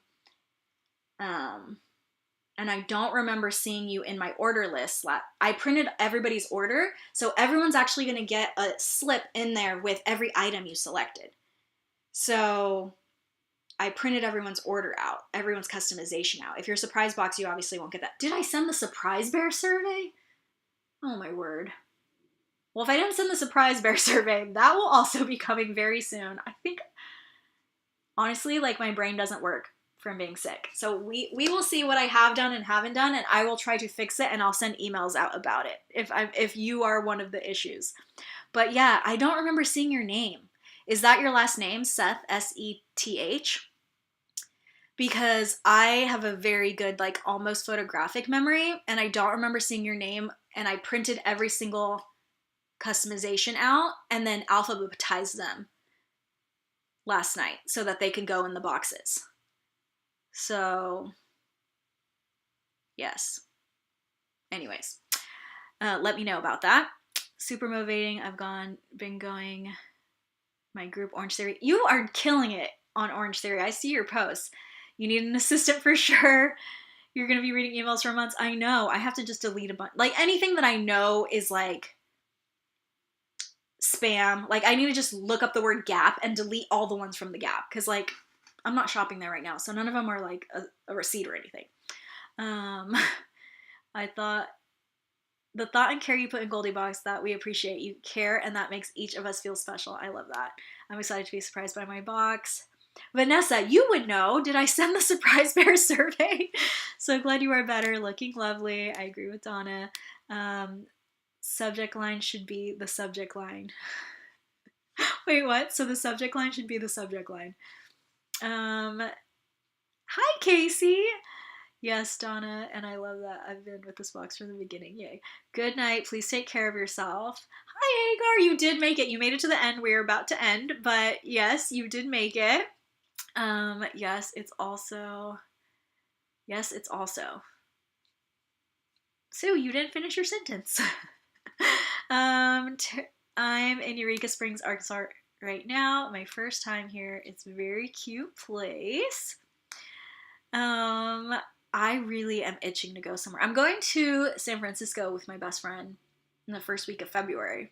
And I don't remember seeing you in my order list. I printed everybody's order, so everyone's actually going to get a slip in there with every item you selected. So I printed everyone's order out, everyone's customization out. If you're a surprise box, you obviously won't get that. Did I send the surprise bear survey? Oh my word. Well, if I didn't send the surprise bear survey, that will also be coming very soon. I think, honestly, like my brain doesn't work from being sick. So we will see what I have done and haven't done, and I will try to fix it, and I'll send emails out about it if you are one of the issues. But yeah, I don't remember seeing your name. Is that your last name, Seth, S-E-T-H? Because I have a very good, like, almost photographic memory, and I don't remember seeing your name, and I printed every single customization out and then alphabetized them last night so that they could go in the boxes. So, yes. Anyways, let me know about that. Super motivating. I've been going my group Orange Theory. You are killing it on Orange Theory. I see your posts. You need an assistant for sure. You're going to be reading emails for months. I know. I have to just delete a bunch. Like anything that I know is like spam. Like I need to just look up the word Gap and delete all the ones from the Gap. Because like I'm not shopping there right now. So none of them are like a receipt or anything. I thought the thought and care you put in GoldieBox, that we appreciate. You care and that makes each of us feel special. I love that. I'm excited to be surprised by my box. Vanessa, you would know. Did I send the surprise bear survey? So glad you are better. Looking lovely. I agree with Donna. Subject line should be the subject line. Wait, what? So the subject line should be the subject line. Hi, Casey. Yes, Donna, and I love that. I've been with this box from the beginning. Yay. Good night. Please take care of yourself. Hi, Agar. You did make it. You made it to the end. We're about to end, but yes, you did make it. Yes, it's also. Sue, you didn't finish your sentence. I'm in Eureka Springs, Arkansas right now. My first time here. It's a very cute place. I really am itching to go somewhere. I'm going to San Francisco with my best friend in the first week of February.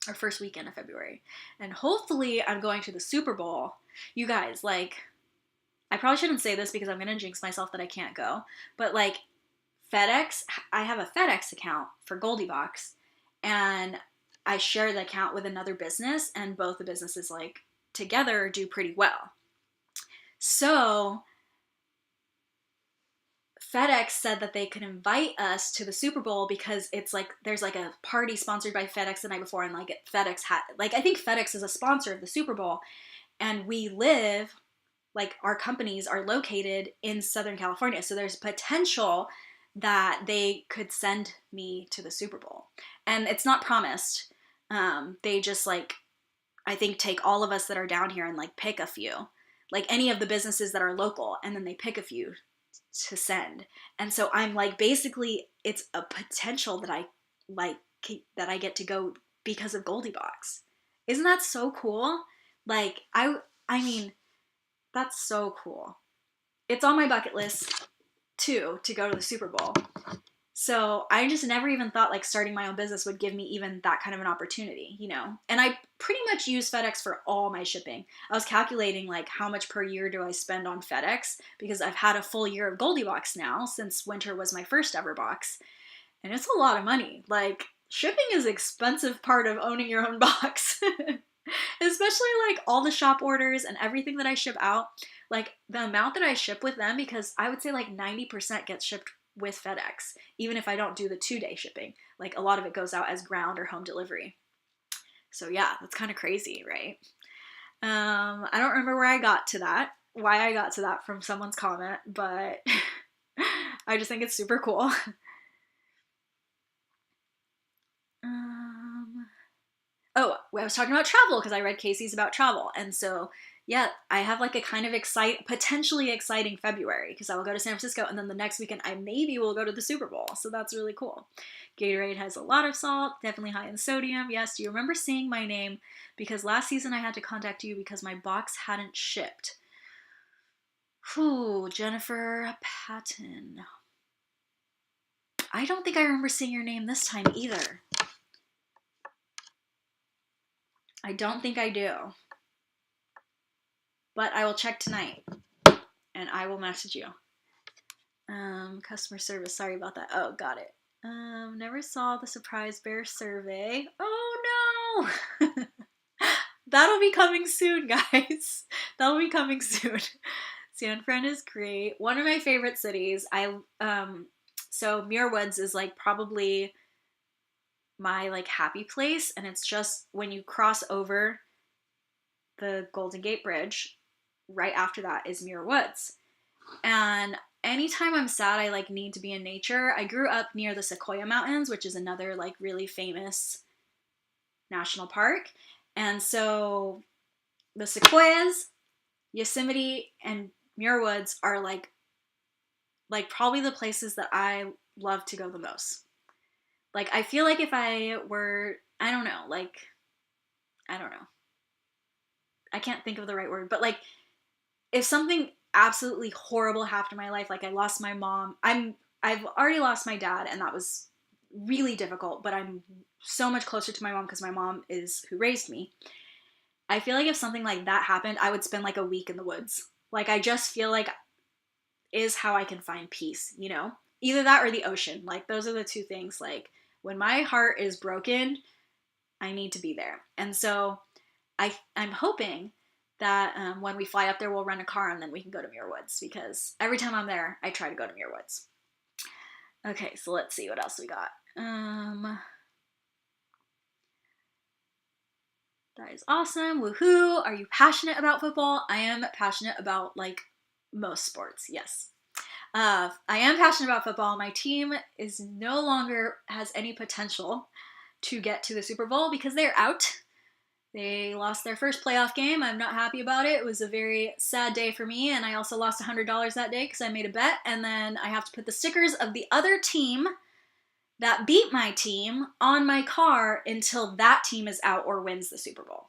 Or first weekend of February. And hopefully I'm going to the Super Bowl. You guys, like, I probably shouldn't say this because I'm going to jinx myself that I can't go. But, like, FedEx, I have a FedEx account for GoldieBox. And I share the account with another business. And both the businesses, like, together do pretty well. So FedEx said that they could invite us to the Super Bowl because it's like there's like a party sponsored by FedEx the night before, and like FedEx had like I think FedEx is a sponsor of the Super Bowl, and we live like our companies are located in Southern California, so there's potential that they could send me to the Super Bowl, and it's not promised. They just like I think take all of us that are down here and like pick a few, like any of the businesses that are local, and then they pick a few to send. And so I'm like, basically it's a potential that I like that I get to go because of GoldieBox. Isn't that so cool? Like I mean, That's so cool. It's on my bucket list too, to go to the Super Bowl. So I just never even thought like starting my own business would give me even that kind of an opportunity, you know? And I pretty much use FedEx for all my shipping. I was calculating like how much per year do I spend on FedEx, because I've had a full year of GoldieBox now since winter was my first ever box. And it's a lot of money. Like, shipping is an expensive part of owning your own box. Especially like all the shop orders and everything that I ship out. Like the amount that I ship with them, because I would say like 90% gets shipped with FedEx, even if I don't do the 2-day shipping. Like a lot of it goes out as ground or home delivery. So yeah, that's kind of crazy, right? I don't remember where I got to that, why I got to that from someone's comment, but I just think it's super cool. Oh, I was talking about travel because I read Casey's about travel. And so, yeah, I have like a kind of potentially exciting February, because I will go to San Francisco, and then the next weekend I maybe will go to the Super Bowl. So that's really cool. Gatorade has a lot of salt, definitely high in sodium. Yes, do you remember seeing my name? Because last season I had to contact you because my box hadn't shipped. Whew, Jennifer Patton. I don't think I remember seeing your name this time either. I don't think I do. But I will check tonight, and I will message you. Customer service, sorry about that. Oh, got it. Never saw the surprise bear survey. Oh no! That'll be coming soon, guys. That'll be coming soon. San Fran is great. One of my favorite cities. So Muir Woods is like probably my like happy place, and it's just when you cross over the Golden Gate Bridge, right after that is Muir Woods. And anytime I'm sad, I like need to be in nature. I grew up near the Sequoia Mountains, which is another like really famous national park. And so the Sequoias, Yosemite, and Muir Woods are like probably the places that I love to go the most. Like I feel like if I were, I don't know, I can't think of the right word, but like if something absolutely horrible happened in my life, like I lost my mom, I've already lost my dad, and that was really difficult, but I'm so much closer to my mom because my mom is who raised me. I feel like if something like that happened, I would spend like a week in the woods. Like I just feel like is how I can find peace, you know? Either that or the ocean. Like those are the two things. Like when my heart is broken, I need to be there. And so I'm hoping that when we fly up there, we'll rent a car and then we can go to Muir Woods, because every time I'm there, I try to go to Muir Woods. Okay, so let's see what else we got. That is awesome. Woohoo! Are you passionate about football? I am passionate about like most sports. Yes. I am passionate about football. My team is no longer has any potential to get to the Super Bowl because they're out. They lost their first playoff game. I'm not happy about it. It was a very sad day for me, and I also lost $100 that day because I made a bet, and then I have to put the stickers of the other team that beat my team on my car until that team is out or wins the Super Bowl.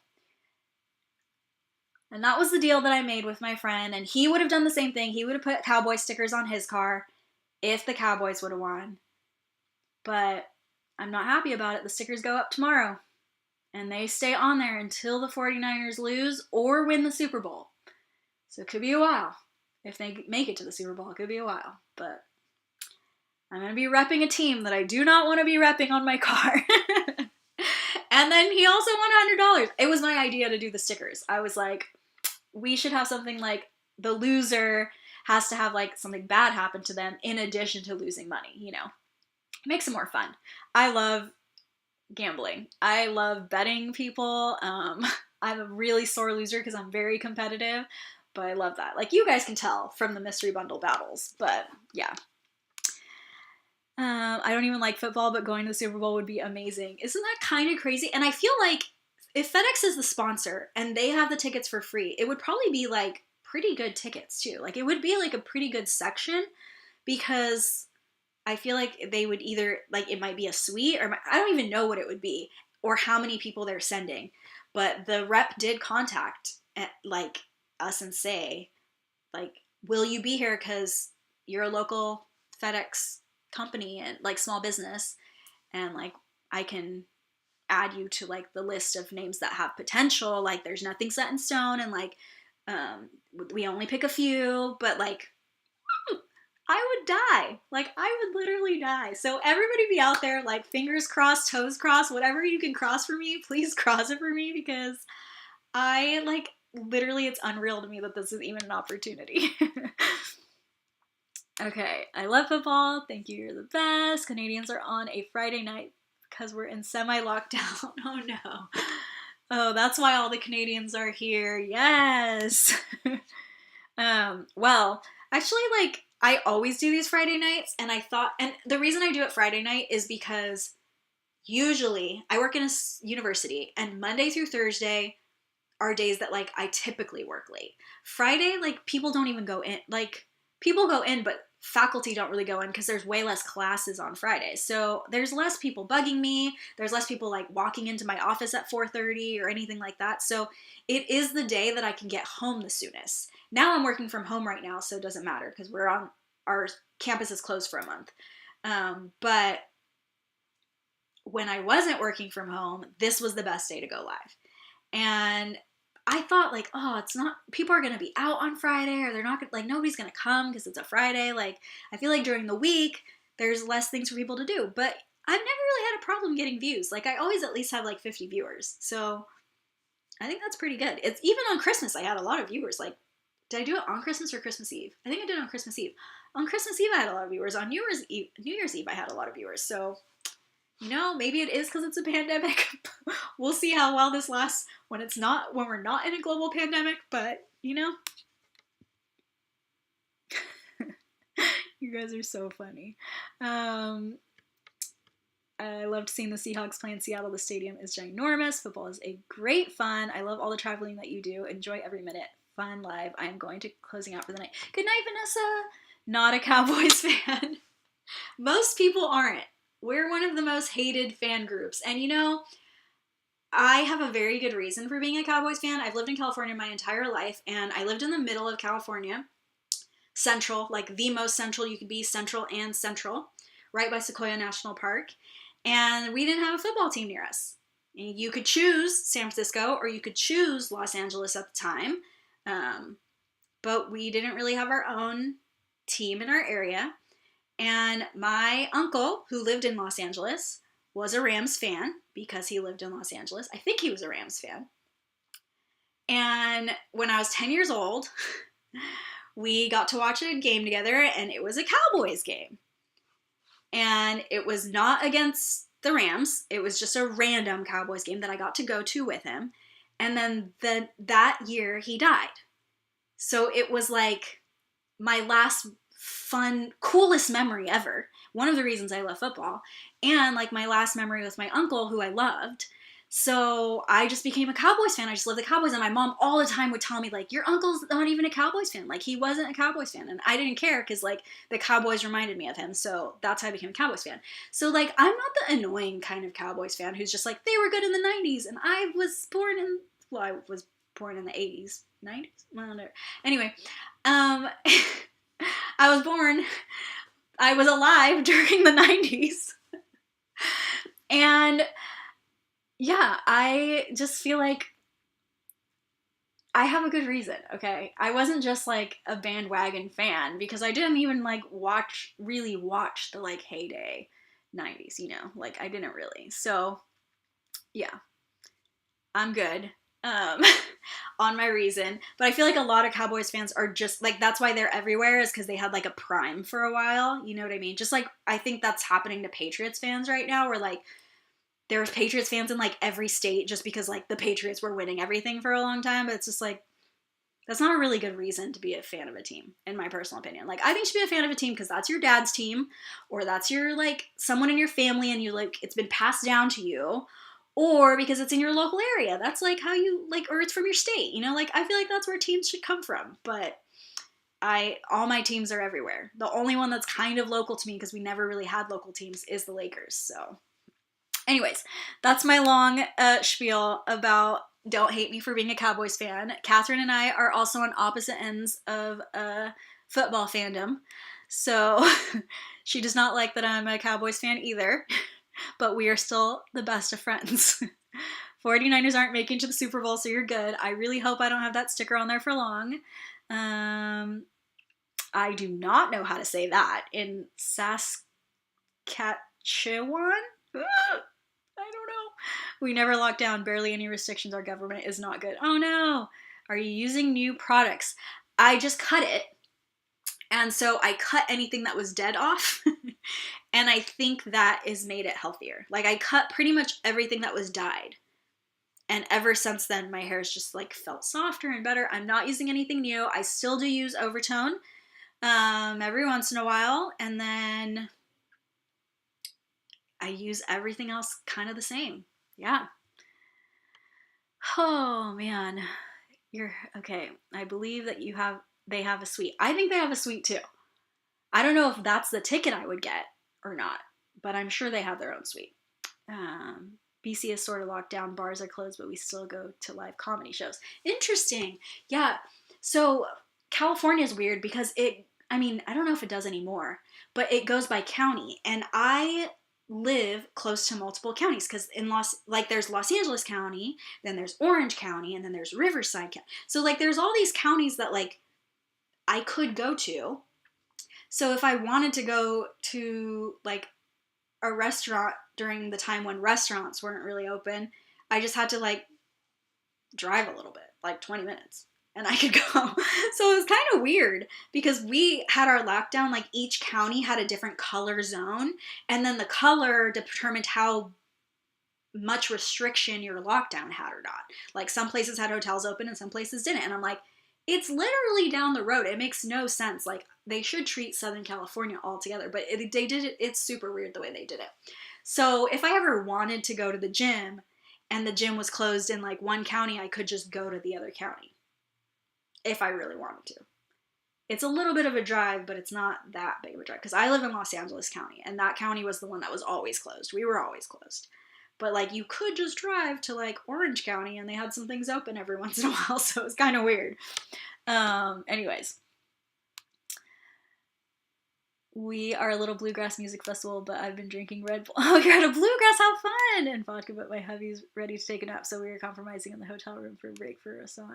And that was the deal that I made with my friend, and he would have done the same thing. He would have put Cowboy stickers on his car if the Cowboys would have won. But I'm not happy about it. The stickers go up tomorrow. And they stay on there until the 49ers lose or win the Super Bowl. So it could be a while. If they make it to the Super Bowl, it could be a while. But I'm going to be repping a team that I do not want to be repping on my car. And then he also won $100. It was my idea to do the stickers. I was like, we should have something like the loser has to have like something bad happen to them in addition to losing money, you know. It makes it more fun. I love gambling. I love betting people. I'm a really sore loser because I'm very competitive, but I love that. Like you guys can tell from the mystery bundle battles, but yeah. I don't even like football, but going to the Super Bowl would be amazing. Isn't that kind of crazy? And I feel like if FedEx is the sponsor and they have the tickets for free, it would probably be like pretty good tickets too. Like it would be like a pretty good section, because I feel like they would either, like it might be a suite, or I don't even know what it would be or how many people they're sending. But the rep did contact like us and say like, will you be here because you're a local FedEx company and like small business, and like I can add you to like the list of names that have potential. Like there's nothing set in stone, and like we only pick a few, but like I would die. Like I would literally die. So everybody be out there, like fingers crossed, toes crossed, whatever you can cross for me, please cross it for me, because I like literally, it's unreal to me that this is even an opportunity. Okay, I love football. Thank you, you're the best. Canadians are on a Friday night because we're in semi-lockdown. Oh no. Oh, that's why all the Canadians are here. Yes. Well, actually, like, I always do these Friday nights, and I thought, and the reason I do it Friday night is because usually I work in a university, and Monday through Thursday are days that, like, I typically work late. Friday, like, people don't even go in. Like, people go in, but faculty don't really go in because there's way less classes on Fridays. So there's less people bugging me. There's less people like walking into my office at 4:30 or anything like that. So it is the day that I can get home the soonest. Now I'm working from home right now, so it doesn't matter because our campus is closed for a month. But when I wasn't working from home, this was the best day to go live. And I thought like, oh, it's not, people are going to be out on Friday, or they're not like, nobody's going to come because it's a Friday. Like, I feel like during the week, there's less things for people to do, but I've never really had a problem getting views. Like, I always at least have like 50 viewers. So I think that's pretty good. It's even on Christmas, I had a lot of viewers. Like, did I do it on Christmas or Christmas Eve? I think I did it on Christmas Eve. On Christmas Eve, I had a lot of viewers. On New Year's Eve, I had a lot of viewers. So, you know, maybe it is because it's a pandemic. We'll see how well this lasts when we're not in a global pandemic, but you know. You guys are so funny. I loved seeing the Seahawks play in Seattle. The stadium is ginormous. Football is a great fun. I love all the traveling that you do. Enjoy every minute. Fun live. I am going to closing out for the night. Good night, Vanessa. Not a Cowboys fan. Most people aren't. We're one of the most hated fan groups. And you know, I have a very good reason for being a Cowboys fan. I've lived in California my entire life, and I lived in the middle of California. Central, like the most central you could be, central and central, right by Sequoia National Park. And we didn't have a football team near us. You could choose San Francisco or you could choose Los Angeles at the time. But we didn't really have our own team in our area. And my uncle, who lived in Los Angeles, was a Rams fan because he lived in Los Angeles. I think he was a Rams fan. And when I was 10 years old, we got to watch a game together, and it was a Cowboys game. And it was not against the Rams. It was just a random Cowboys game that I got to go to with him. And then that year, he died. So it was like my last fun, coolest memory ever. One of the reasons I love football. And like my last memory with my uncle, who I loved. So I just became a Cowboys fan. I just love the Cowboys. And my mom all the time would tell me, like, your uncle's not even a Cowboys fan. Like, he wasn't a Cowboys fan. And I didn't care because, like, the Cowboys reminded me of him. So that's how I became a Cowboys fan. So, like, I'm not the annoying kind of Cowboys fan who's just like, they were good in the 90s. And I was born in the 80s. 90s? Well, no. Anyway, I was alive during the 90s. And yeah, I just feel like I have a good reason, okay? I wasn't just like a bandwagon fan because I didn't even like really watch the like heyday 90s, you know? Like I didn't really. So yeah, I'm good. On my reason. But I feel like a lot of Cowboys fans are just like, that's why they're everywhere, is because they had like a prime for a while. You know what I mean? Just like I think that's happening to Patriots fans right now, where like there's Patriots fans in like every state just because like the Patriots were winning everything for a long time. But it's just like, that's not a really good reason to be a fan of a team, in my personal opinion. Like I think you should be a fan of a team because that's your dad's team, or that's your like someone in your family and you like it's been passed down to you. Or because it's in your local area. That's like how you like, or it's from your state, you know, like I feel like that's where teams should come from. But all my teams are everywhere. The only one that's kind of local to me, because we never really had local teams, is the Lakers. So Anyways, that's my long spiel about don't hate me for being a Cowboys fan. Catherine and I are also on opposite ends of football fandom. So she does not like that I'm a Cowboys fan either, but we are still the best of friends. 49ers aren't making to the Super Bowl, so you're good. I really hope I don't have that sticker on there for long. I do not know how to say that in Saskatchewan. I don't know. We never locked down, barely any restrictions. Our government is not good. Oh no. Are you using new products? I just cut it. And so I cut anything that was dead off. And I think that has made it healthier. Like I cut pretty much everything that was dyed. And ever since then, my hair's just like felt softer and better. I'm not using anything new. I still do use overtone every once in a while. And then I use everything else kind of the same. Yeah. Oh man. You're okay. I believe that they have a suite. I think they have a suite too. I don't know if that's the ticket I would get or not, but I'm sure they have their own suite. BC is sort of locked down. Bars are closed, but we still go to live comedy shows. Interesting. Yeah. So California is weird because I don't know if it does anymore, but it goes by county. And I live close to multiple counties because there's Los Angeles County, then there's Orange County, and then there's Riverside County. So like there's all these counties that like I could go to. So if I wanted to go to like a restaurant during the time when restaurants weren't really open, I just had to like drive a little bit, like 20 minutes, and I could go. So it was kind of weird because we had our lockdown, like each county had a different color zone, and then the color determined how much restriction your lockdown had or not. Like some places had hotels open and some places didn't. And I'm like, it's literally down the road. It makes no sense. Like they should treat Southern California all together, but they did it. It's super weird the way they did it. So if I ever wanted to go to the gym and the gym was closed in like one county, I could just go to the other county if I really wanted to. It's a little bit of a drive, but it's not that big of a drive because I live in Los Angeles County and that county was the one that was always closed. We were always closed. But like you could just drive to like Orange County and they had some things open every once in a while, so it was kind of weird. Anyways. We are a little bluegrass music festival, but I've been drinking Red Bull. Oh, you're at a bluegrass, how fun! And vodka, but my hubby's ready to take a nap, so we are compromising in the hotel room for a break for us, so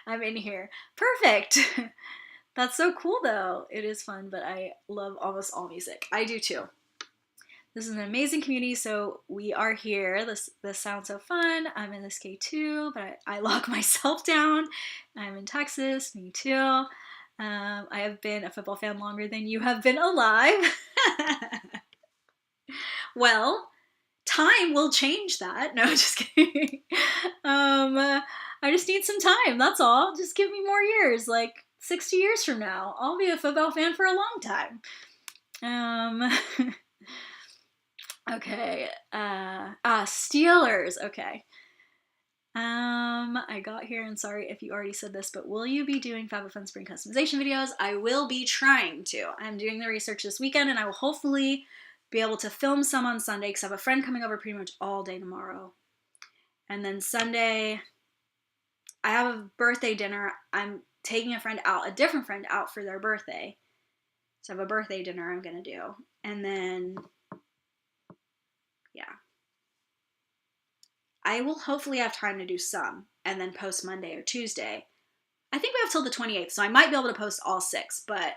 I'm in here. Perfect! That's so cool though. It is fun, but I love almost all music. I do too. This is an amazing community, so we are here. This sounds so fun. I'm in this K2, but I lock myself down. I'm in Texas, me too. I have been a football fan longer than you have been alive. Well, time will change that. No, just kidding. I just need some time, that's all. Just give me more years, like 60 years from now. I'll be a football fan for a long time. Okay. Steelers. Okay. I got here, and sorry if you already said this, but will you be doing FabFitFun spring customization videos? I will be trying to. I'm doing the research this weekend, and I will hopefully be able to film some on Sunday, because I have a friend coming over pretty much all day tomorrow. And then Sunday, I have a birthday dinner. I'm taking a different friend out for their birthday. So I have a birthday dinner I'm going to do. And then, yeah. I will hopefully have time to do some and then post Monday or Tuesday. I think we have till the 28th, so I might be able to post all 6, but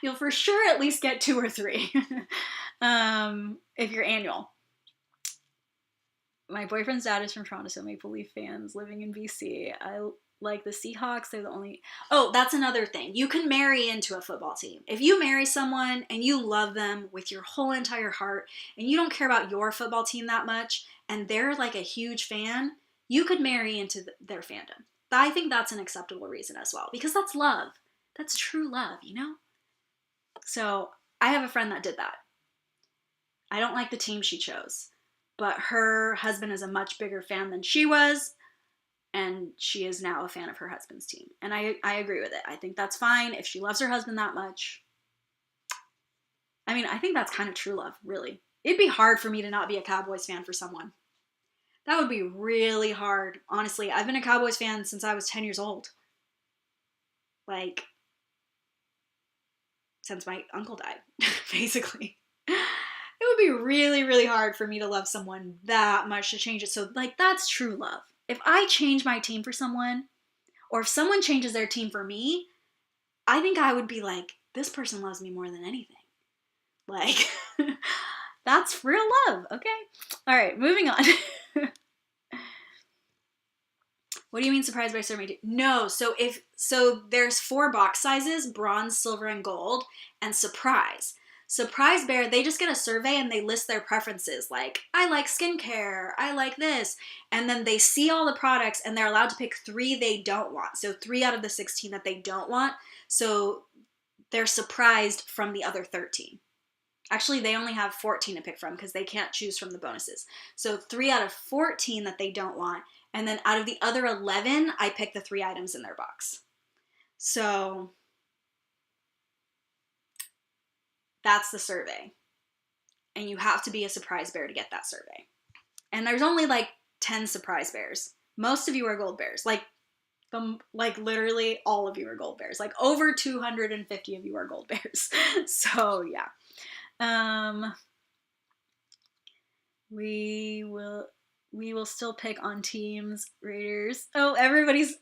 you'll for sure at least get 2 or 3 if you're annual. My boyfriend's dad is from Toronto, so Maple Leaf fans living in BC. I like the Seahawks. They're the only... Oh, that's another thing. You can marry into a football team. If you marry someone and you love them with your whole entire heart and you don't care about your football team that much and they're like a huge fan, you could marry into their fandom. I think that's an acceptable reason as well because that's love. That's true love, you know? So I have a friend that did that. I don't like the team she chose, but her husband is a much bigger fan than she was. And she is now a fan of her husband's team. And I agree with it. I think that's fine if she loves her husband that much. I mean, I think that's kind of true love, really. It'd be hard for me to not be a Cowboys fan for someone. That would be really hard. Honestly, I've been a Cowboys fan since I was 10 years old. Like, since my uncle died, basically. It would be really, really hard for me to love someone that much to change it. So, like, that's true love. If I change my team for someone, or if someone changes their team for me, I think I would be like, this person loves me more than anything. Like, that's real love, okay? All right, moving on. What do you mean surprised by survey? No, so there's 4 box sizes, bronze, silver, and gold, and surprise. Surprise Bear, they just get a survey and they list their preferences. Like, I like skincare, I like this. And then they see all the products and they're allowed to pick 3 they don't want. So 3 out of the 16 that they don't want. So they're surprised from the other 13. Actually, they only have 14 to pick from because they can't choose from the bonuses. So 3 out of 14 that they don't want. And then out of the other 11, I pick the 3 items in their box. So that's the survey. And you have to be a surprise bear to get that survey. And there's only like 10 surprise bears. Most of you are gold bears. Like literally all of you are gold bears. Like over 250 of you are gold bears. So yeah. We will still pick on teams. Raiders. Oh, everybody's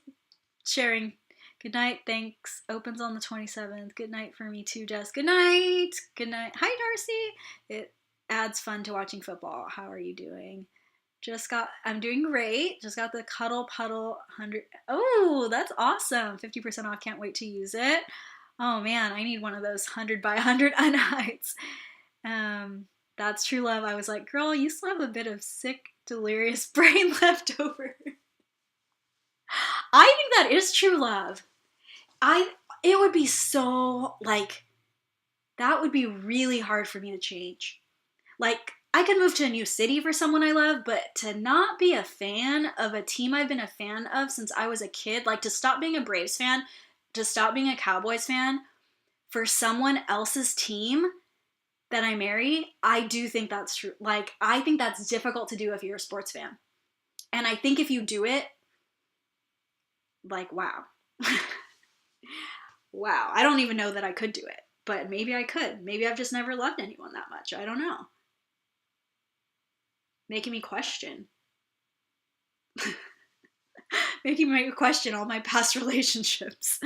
sharing. Good night, thanks. Opens on the 27th. Good night for me too, Jess. Good night. Good night. Hi, Darcy. It adds fun to watching football. How are you doing? I'm doing great. Just got the Cuddle Puddle 100. Oh, that's awesome. 50% off. Can't wait to use it. Oh man, I need one of those 100 by 100 unhides. That's true love. I was like, girl, you still have a bit of sick, delirious brain left over. I think that is true love. It would be so, like, that would be really hard for me to change. Like, I could move to a new city for someone I love, but to not be a fan of a team I've been a fan of since I was a kid, like to stop being a Braves fan, to stop being a Cowboys fan for someone else's team that I marry, I do think that's true. Like, I think that's difficult to do if you're a sports fan. And I think if you do it, like, wow. Wow. I don't even know that I could do it, but maybe I could. Maybe I've just never loved anyone that much. I don't know. Making me question. Making me question all my past relationships.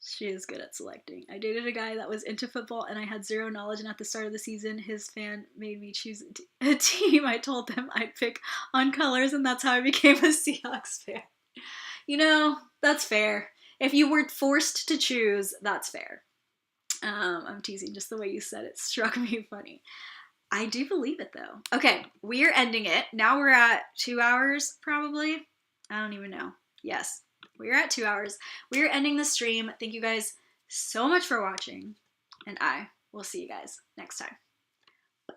She is good at selecting. I dated a guy that was into football and I had zero knowledge, and at the start of the season, his fan made me choose a team. I told them I'd pick on colors, and that's how I became a Seahawks fan. You know, that's fair. If you were forced to choose, that's fair. I'm teasing, just the way you said it struck me funny. I do believe it though. Okay, we're ending it. Now we're at 2 hours, probably. I don't even know. Yes, we're at 2 hours. We're ending the stream. Thank you guys so much for watching, and I will see you guys next time. Bye!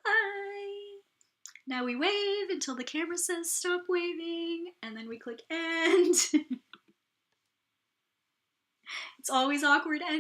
Now we wave until the camera says stop waving, and then we click end. It's always awkward end.